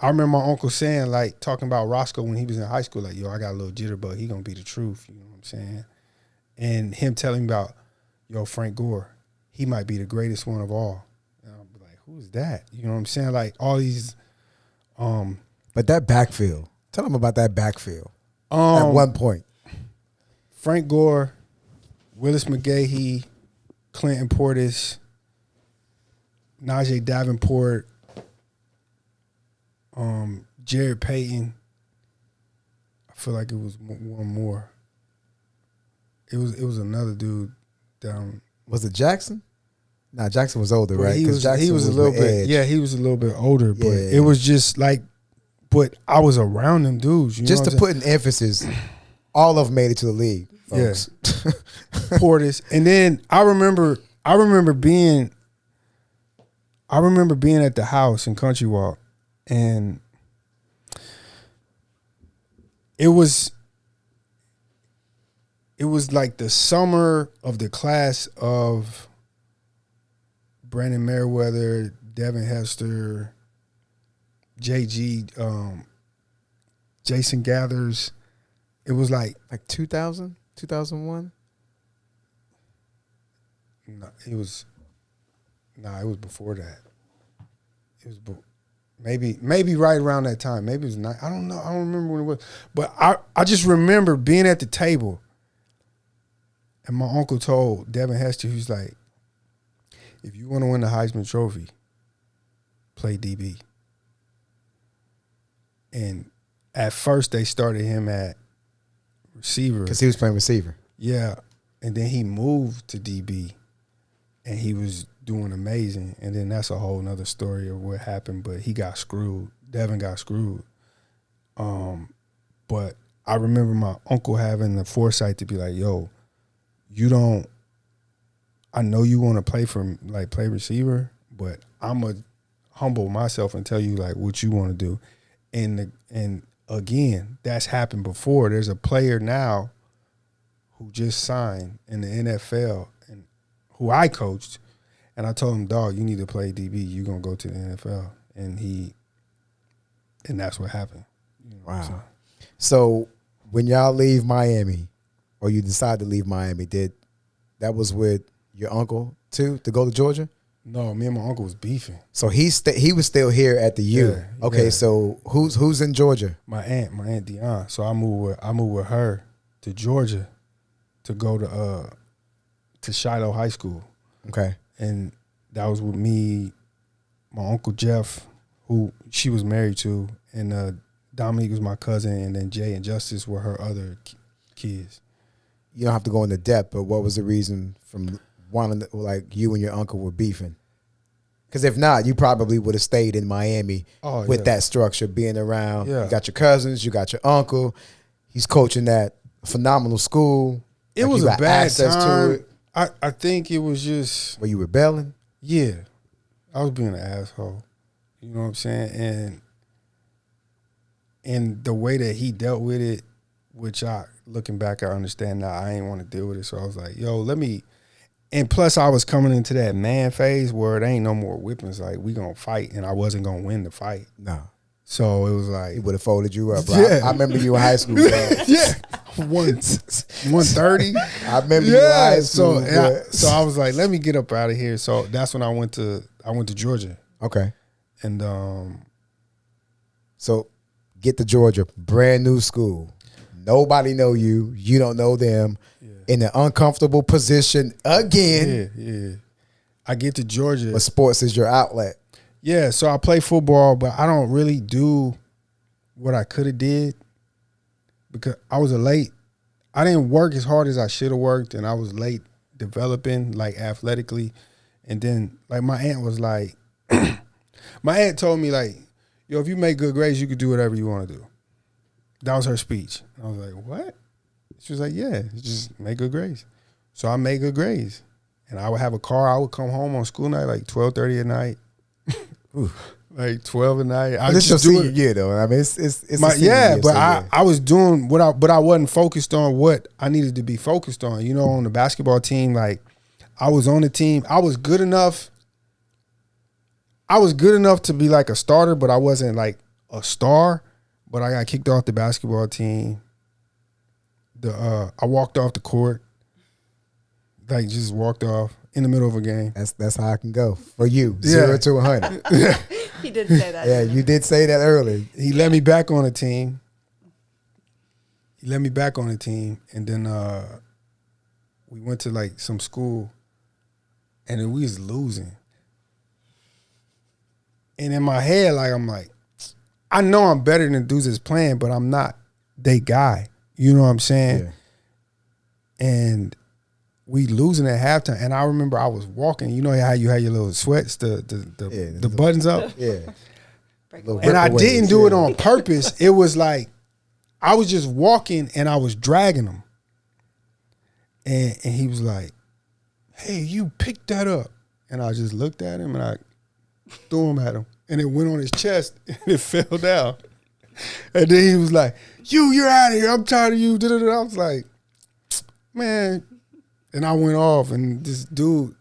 I remember my uncle saying, like, talking about Roscoe when he was in high school, like, yo, I got a little jitterbug. He gonna be the truth. You know what I'm saying? And him telling me about, yo, Frank Gore, he might be the greatest one of all. And I'll be like, who's that? You know what I'm saying? Like all these. But that backfield. Tell them about that backfield. At one point, Frank Gore, Willis McGahee, Clinton Portis, Najee Davenport, Jared Payton. I feel like it was one more. It was another dude down. Was it Jackson? Nah, Jackson was older, right? He was a little bit. Yeah, he was a little bit older, but it was just like. But I was around them dudes. You just know to put an emphasis, all of them made it to the league. Folks. Yeah. Portis, and then I remember being at the house in Country Walk, and it was like the summer of the class of Brandon Merriweather, Devin Hester, JG, Jason Gathers. It was like 2000, 2001. No, it was before that. It was maybe right around that time. Maybe it was not. I don't know. I don't remember when it was. But I just remember being at the table, and my uncle told Devin Hester, he was like, if you want to win the Heisman Trophy, play DB. And at first they started him at receiver. Because he was playing receiver. Yeah. And then he moved to DB, and he was doing amazing. And then that's a whole nother story of what happened, but he got screwed. Devin got screwed. But I remember my uncle having the foresight to be like, yo, I know you want to play receiver, but I'm going to humble myself and tell you like what you want to do. And again, that's happened before. There's a player now who just signed in the NFL and who I coached. And I told him, dog, you need to play DB. You're going to go to the NFL. And that's what happened. You know, wow. So when y'all leave Miami, or you decide to leave Miami, that was with your uncle too, to go to Georgia? No, me and my uncle was beefing. So he was still here at the U. Yeah, okay, yeah. So who's in Georgia? My aunt Dion. So I moved with her to Georgia to go to Shiloh High School. Okay. And that was with me, my Uncle Jeff, who she was married to, and Dominique was my cousin, and then Jay and Justice were her other kids. You don't have to go into depth, but what was the reason from wanting to, like, you and your uncle were beefing? Because if not, you probably would have stayed in Miami with that structure, being around. Yeah. You got your cousins, you got your uncle. He's coaching that phenomenal school. It was a bad time. I think it was just... Were you rebelling? Yeah. I was being an asshole. You know what I'm saying? And the way that he dealt with it, which looking back, I understand now, I ain't want to deal with it. So I was like, yo, let me... And plus, I was coming into that man phase where there ain't no more whippings. Like, we going to fight, and I wasn't going to win the fight. No. So it was like... He would have folded you up, bro. Yeah. I remember you in high school, bro. Yeah. 130. I remember you in high school. So I was like, let me get up out of here. So that's when I went to Georgia. Okay. And so get to Georgia, brand new school. Nobody know you. You don't know them. Yeah. In an uncomfortable position again. Yeah. I get to Georgia. But sports is your outlet. Yeah, so I play football, but I don't really do what I could have did because I was I didn't work as hard as I should have worked, and I was late developing, like, athletically. And then, like, my aunt was like, my aunt told me, like, yo, if you make good grades, you could do whatever you want to do. That was her speech. I was like, what? She was like, yeah, just make good grades. So I made good grades. And I would have a car. I would come home on school night, like 12:30 at night. Like 12 at night. I just do it. Yeah, though. I mean, it's yeah, but I was doing but I wasn't focused on what I needed to be focused on. You know, on the basketball team, like I was on the team. I was good enough. To be like a starter, but I wasn't like a star. But I got kicked off the basketball team. I walked off the court. Like, just walked off in the middle of a game. That's how I can go for you. 0 to 100. He did say that. Yeah, you did say that earlier. He let me back on the team. And then we went to like some school, and then we was losing. And in my head, like I'm like, I know I'm better than dudes that's playing, but I'm not they guy. You know what I'm saying? Yeah. And we losing at halftime, and I remember I was walking. You know how you had your little sweats, the buttons up. Yeah. And I didn't do it on purpose. It was like I was just walking, and I was dragging them. And he was like, "Hey, you picked that up." And I just looked at him, and I threw him at him, and it went on his chest, and it fell down. And then he was like, "You're out of here. I'm tired of you." I was like, man. And I went off, and this dude,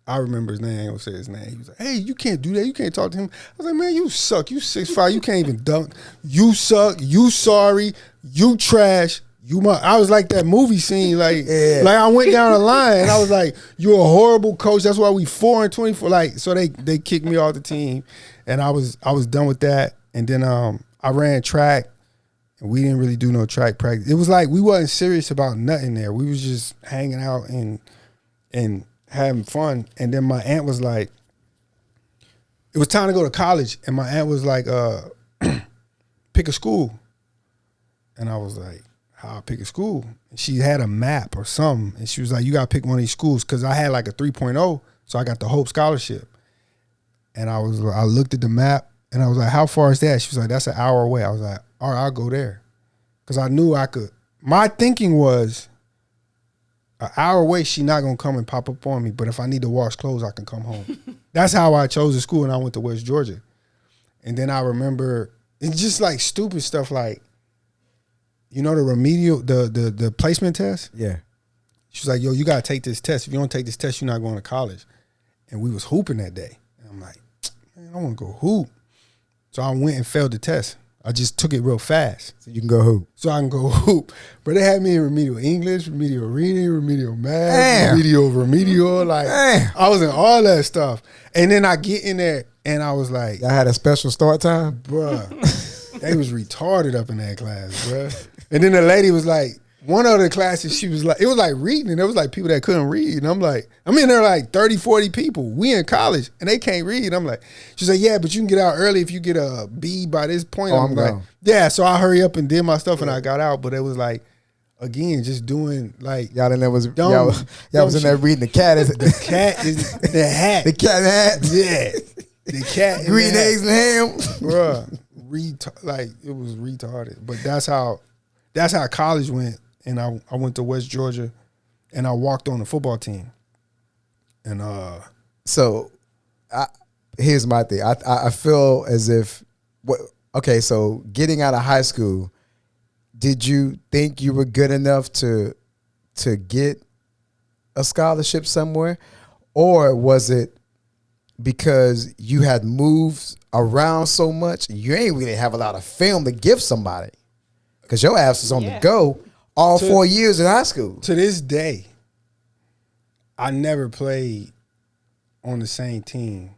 I remember his name, I ain't gonna say his name. He was like, "Hey, you can't do that. You can't talk to him." I was like, "Man, you suck. You 6'5". You can't even dunk. You suck. You sorry. You trash. I was like that movie scene, like I went down the line, and I was like, "You're a horrible coach. That's why we 4-24." Like, so they kicked me off the team, and I was done with that. And then I ran track. And we didn't really do no track practice. It was like we wasn't serious about nothing there. We was just hanging out and having fun. And then my aunt was like, it was time to go to college. And my aunt was like, pick a school. And I was like, how I pick a school? And she had a map or something. And she was like, you got to pick one of these schools. Because I had like a 3.0. So I got the Hope Scholarship. And I looked at the map. And I was like, how far is that? She was like, that's an hour away. I was like, all right, I'll go there. Because I knew I could. My thinking was, an hour away, she not going to come and pop up on me. But if I need to wash clothes, I can come home. That's how I chose the school, and I went to West Georgia. And then I remember It's just like stupid stuff like, you know, the remedial, the placement test? Yeah. She was like, yo, you got to take this test. If you don't take this test, you're not going to college. And we was hooping that day. And I'm like, man, I want to go hoop. So I went and failed the test. I just took it real fast. So you can go hoop. So I can go hoop. But they had me in remedial English, remedial reading, remedial math, remedial. Like, I was in all that stuff. And then I get in there and I was like, I had a special start time? bruh, they was retarded up in that class, bruh. And then the lady was like, one of the classes, she was like, it was like reading, and there was like people that couldn't read. And I'm like, I mean, there are like 30, 40 people. We in college, and they can't read. I'm like, she's like, yeah, but you can get out early if you get a B by this point. I'm like, gone. Yeah, so I hurry up and did my stuff, and I got out. But it was like, again, just doing like y'all in there was y'all was in there reading the cat. The cat is the hat. The cat hat. Yeah, the cat. Green eggs and ham, bruh. Like it was retarded. But that's how college went. And I went to West Georgia, and I walked on the football team. And so, here's my thing. I feel as if okay. So getting out of high school, did you think you were good enough to get a scholarship somewhere, or was it because you had moved around so much you ain't really have a lot of film to give somebody because your ass was on the go. All 4 years in high school. To this day, I never played on the same team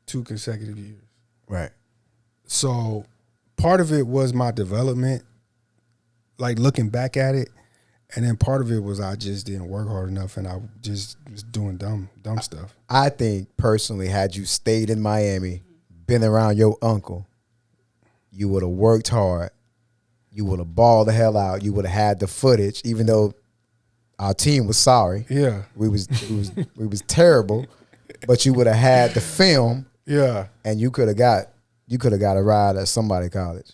2 consecutive years. Right. So part of it was my development, like looking back at it. And then part of it was I just didn't work hard enough and I just was doing dumb stuff. I think personally, had you stayed in Miami, been around your uncle, you would have worked hard. You would have balled the hell out. You would have had the footage, even though our team was sorry. Yeah, we was terrible, but you would have had the film. Yeah, and you could have got a ride at somebody college.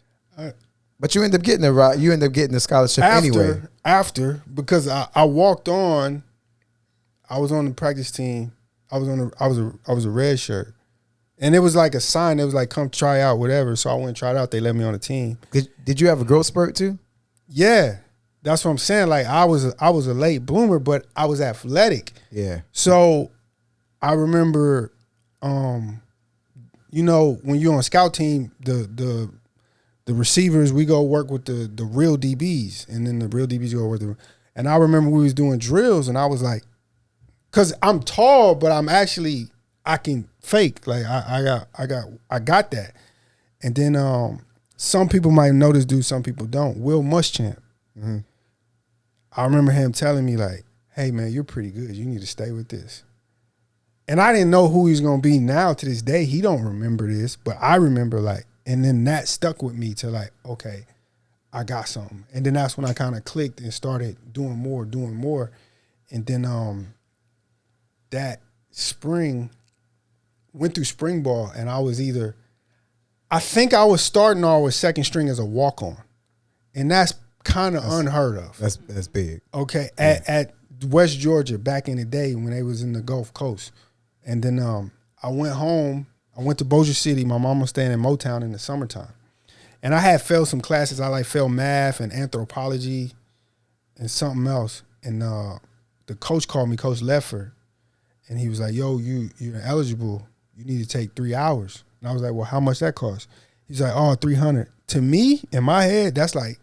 But you end up getting a ride. You end up getting the scholarship anyway. After because I walked on, I was on the practice team. I was a red shirt. And it was like a sign. It was like, come try out, whatever. So I went and tried out. They let me on the team. Did you have a growth spurt too? Yeah. That's what I'm saying. Like I was a late bloomer, but I was athletic. Yeah. So I remember, you know, when you're on scout team, the receivers, we go work with the real DBs. And then the real DBs go with and I remember we was doing drills and I was like, because I'm tall, but I can fake. Like I got that. And then some people might know this dude, some people don't. Will Muschamp. Mm-hmm. I remember him telling me like, hey man, you're pretty good. You need to stay with this. And I didn't know who he's gonna be now to this day. He don't remember this, but I remember like, and then that stuck with me to like, okay, I got something. And then that's when I kind of clicked and started doing more. And then that spring, went through spring ball, and I was I think I was starting or was second string as a walk-on. And that's kind of unheard of. That's big. Okay, at West Georgia back in the day when they was in the Gulf Coast. And then I went home. I went to Bossier City. My mom was staying in Motown in the summertime. And I had failed some classes. I failed math and anthropology and something else. And the coach called me, Coach Leffert, and he was like, yo, you're eligible. You need to take 3 hours. And I was like, well, how much that cost? He's like, oh, $300. To me, in my head, that's like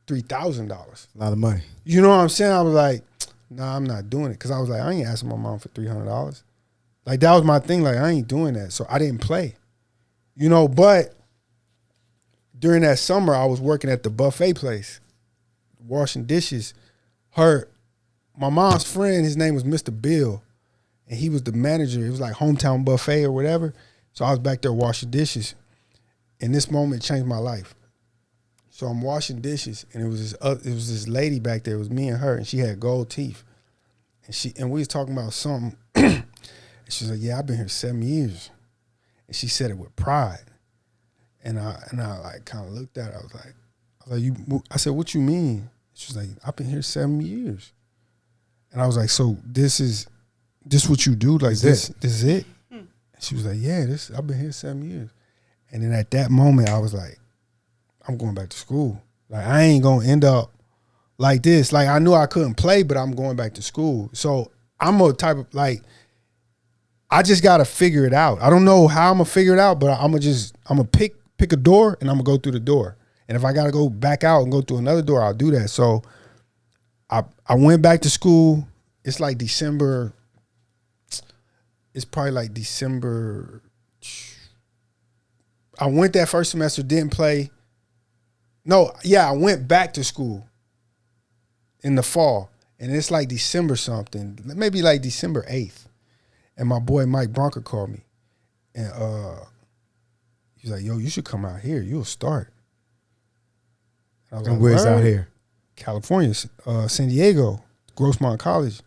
$3,000. A lot of money. You know what I'm saying? I was like, nah, I'm not doing it. Because I was like, I ain't asking my mom for $300. Like, that was my thing. Like, I ain't doing that. So I didn't play. You know, but during that summer, I was working at the buffet place, washing dishes. My mom's friend, his name was Mr. Bill. And he was the manager. It was like hometown buffet or whatever. So I was back there washing dishes. And this moment changed my life. So I'm washing dishes, and it was this lady back there. It was me and her, and she had gold teeth. And we was talking about something. And she was like, yeah, I've been here 7 years. And she said it with pride. And I like kind of looked at her. I was like, I said, what you mean? She was like, I've been here 7 years. And I was like, so this what you do? Like this is it? And she was like, yeah, I've been here 7 years. And then at that moment, I was like, I'm going back to school. Like, I ain't going to end up like this. Like, I knew I couldn't play, but I'm going back to school. So I'm a type of, like, I just got to figure it out. I don't know how I'm going to figure it out, but I'm going to pick a door and I'm going to go through the door. And if I got to go back out and go through another door, I'll do that. So I went back to school. It's like December. It's probably like December. I went that first semester, didn't play. No, yeah, I went back to school in the fall. And it's like December something, maybe like December 8th. And my boy Mike Bronker called me. And he's like, yo, you should come out here. You'll start. And I was And like, where's out here? California, San Diego, Grossmont College,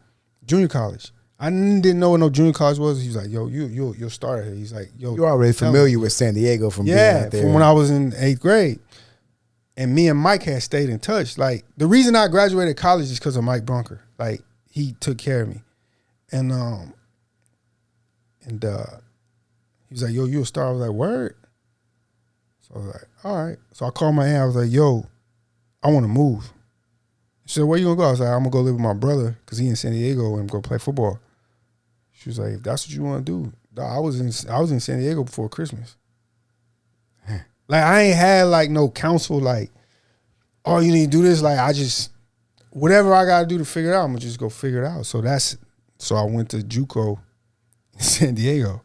junior college. I didn't know what no junior college was. He was like, yo, you'll start here. He's like, yo. You're already familiar with San Diego from being out there. From when I was in 8th grade. And me and Mike had stayed in touch. Like, the reason I graduated college is because of Mike Bronker. Like, he took care of me. And he was like, yo, you'll start. I was like, word? So I was like, all right. So I called my aunt. I was like, yo, I want to move. She said, where you going to go? I was like, I'm going to go live with my brother because he in San Diego and go play football. She was like, if that's what you want to do. I was in San Diego before Christmas. Like, I ain't had, like, no counsel, like, oh, you need to do this. Like, I just, whatever I got to do to figure it out, I'm going to just go figure it out. So I went to JUCO in San Diego.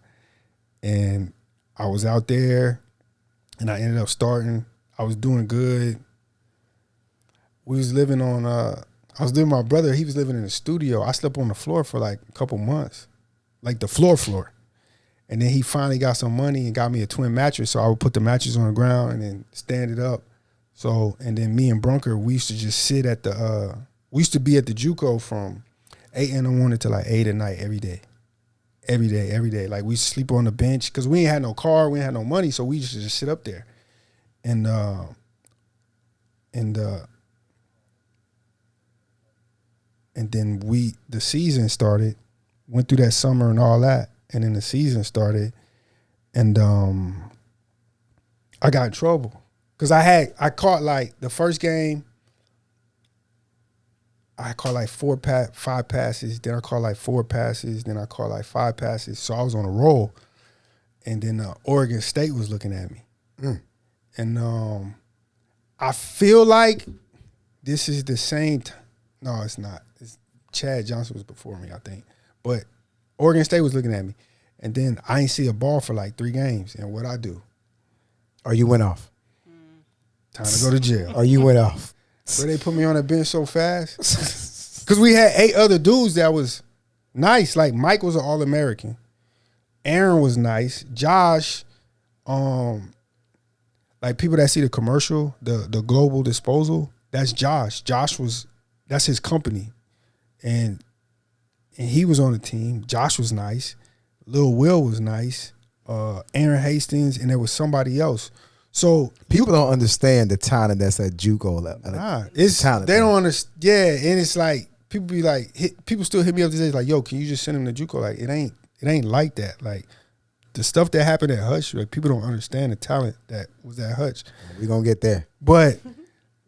And I was out there, and I ended up starting. I was doing good. We was living on, I was living with my brother. He was living in the studio. I slept on the floor for, like, a couple months. Like, the floor. And then he finally got some money and got me a twin mattress. So I would put the mattress on the ground and then stand it up. So, and then me and Bronker, we used to just sit at the, we used to be at the JUCO from 8 in the morning to like 8 at night every day. Every day. Like, we used to sleep on the bench because we ain't had no car, we ain't had no money. So we used to just sit up there. And then the season started, went through that summer and all that. And then the season started, and I got in trouble because I caught like the first game. I caught like 5 passes. Then I caught like 4 passes. Then I caught like 5 passes. So I was on a roll, and then Oregon State was looking at me, and I feel like this is the same. No, it's not. Chad Johnson was before me, I think, but Oregon State was looking at me, and then I ain't see a ball for like 3 games. And what I do? Or you went off. Time to go to jail. Or you went off. But they put me on the bench so fast because we had 8 other dudes that was nice. Like, Mike was an All-American. Aaron was nice. Josh, like, people that see the commercial, the Global Disposal, that's Josh. That's his company, and he was on the team. Josh was nice. Lil Will was nice. Aaron Hastings, and there was somebody else. So people don't understand the talent that's at JUCO level. Nah, it's talent. They don't understand. Yeah, and it's like people be like, people still hit me up these days like, "Yo, can you just send him to JUCO?" Like, it ain't like that. Like, the stuff that happened at Hutch, like, people don't understand the talent that was at Hutch. We gonna get there. But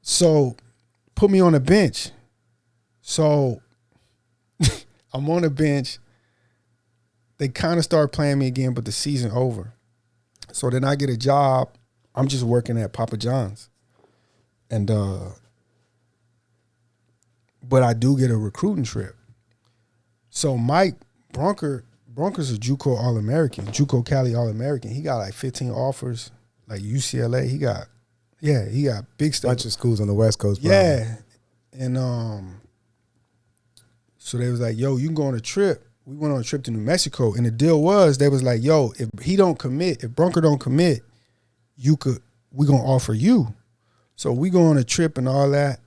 so put me on the bench. So I'm on the bench. They kind of start playing me again, but the season over. So then I get a job. I'm just working at Papa John's. And but I do get a recruiting trip. So Mike Bronker's a JUCO All-American, JUCO Cali All-American. He got like 15 offers, like UCLA. He got big stuff. Bunch of schools on the West Coast. Yeah. And so they was like, yo, you can go on a trip. We went on a trip to New Mexico, and the deal was, they was like, yo, if he don't commit, if Bronker don't commit, we gonna offer you. So we go on a trip and all that,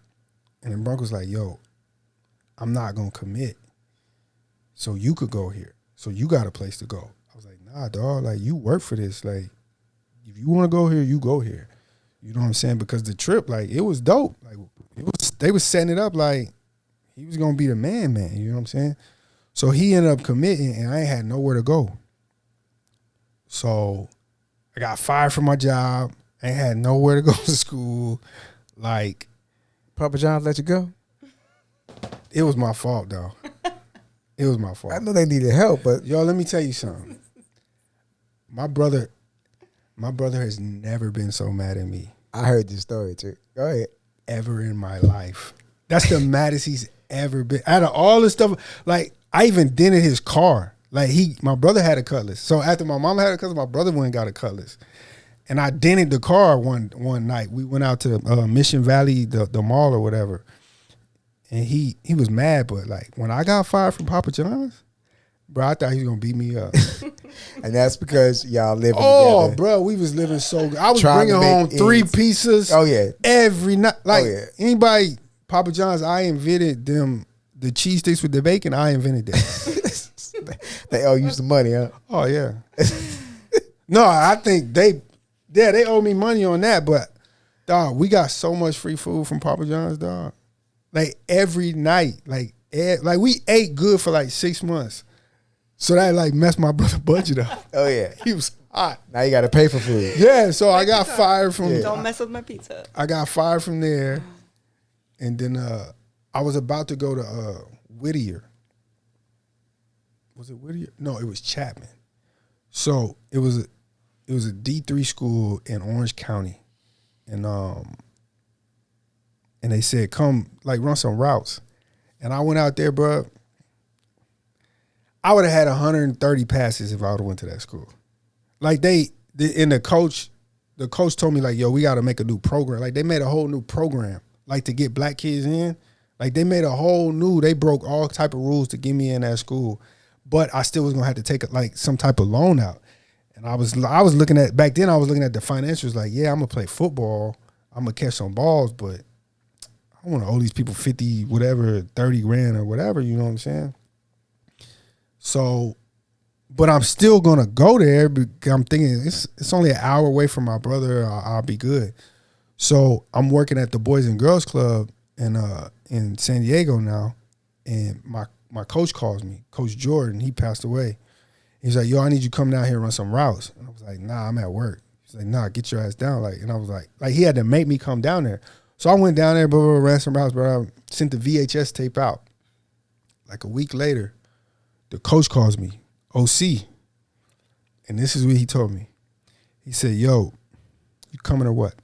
and then Bronker's like, yo, I'm not gonna commit, so you could go here. So you got a place to go. I was like, nah, dog, like, you work for this. Like, if you want to go here, you go here. You know what I'm saying? Because the trip, like, it was dope. Like, they was setting it up like he was gonna be the man. You know what I'm saying? So he ended up committing, and I ain't had nowhere to go. So I got fired from my job. I ain't had nowhere to go to school. Like, Papa John let you go? it was my fault, though. It was my fault. I know they needed help, but Yo, let me tell you something. My brother has never been so mad at me. I heard this story too. Go ahead. Ever in my life. That's the maddest he's ever been. Out of all the stuff, like, I even dented his car. Like, my brother had a Cutlass. So after my mom had a Cutlass, my brother went and got a Cutlass. And I dented the car one night. We went out to Mission Valley, the mall or whatever. And he was mad, but like when I got fired from Papa John's, bro, I thought he was gonna beat me up. And that's because y'all living together. Oh, bro, we was living so good. I was bringing home 3 pizzas. Oh yeah, every night. Like, oh, yeah. Anybody, Papa John's, I invented them. The cheese sticks with the bacon, I invented that. They owe you some money, huh? Oh yeah. No, I think they owe me money on that. But dog, we got so much free food from Papa John's, dog. Like every night, like we ate good for like 6 months. So that like messed my brother's budget up. Oh yeah, He was hot. now you got to pay for food. Yeah, so I got fired from. Yeah. Don't mess with my pizza. I got fired from there, and then I was about to go to Whittier. Was it Whittier? No, it was Chapman. So it was a D3 school in Orange County, and they said come like run some routes, and I went out there, bro. I would have had 130 passes if I would have went to that school. Like the coach told me like, yo, we got to make a new program. Like they made a whole new program, like to get black kids in. Like they made a whole new. They broke all type of rules to get me in that school, but I still was gonna have to take like some type of loan out. And I was looking at back then. I was looking at the financials. Like, yeah, I'm gonna play football. I'm gonna catch some balls, but I want to owe these people 50, whatever, 30 grand or whatever. You know what I'm saying? So, but I'm still gonna go there because I'm thinking it's only an hour away from my brother. I'll be good. So I'm working at the Boys and Girls Club in San Diego now, and my coach calls me, Coach Jordan. He passed away. He's like, yo, I need you to come down here and run some routes. And I was like, nah, I'm at work. He's like, nah, get your ass down. Like, and I was like he had to make me come down there. So I went down there, ran some routes, bro. I sent the VHS tape out. Like a week later, the coach calls me, OC. And this is what he told me. He said, yo, you coming or what?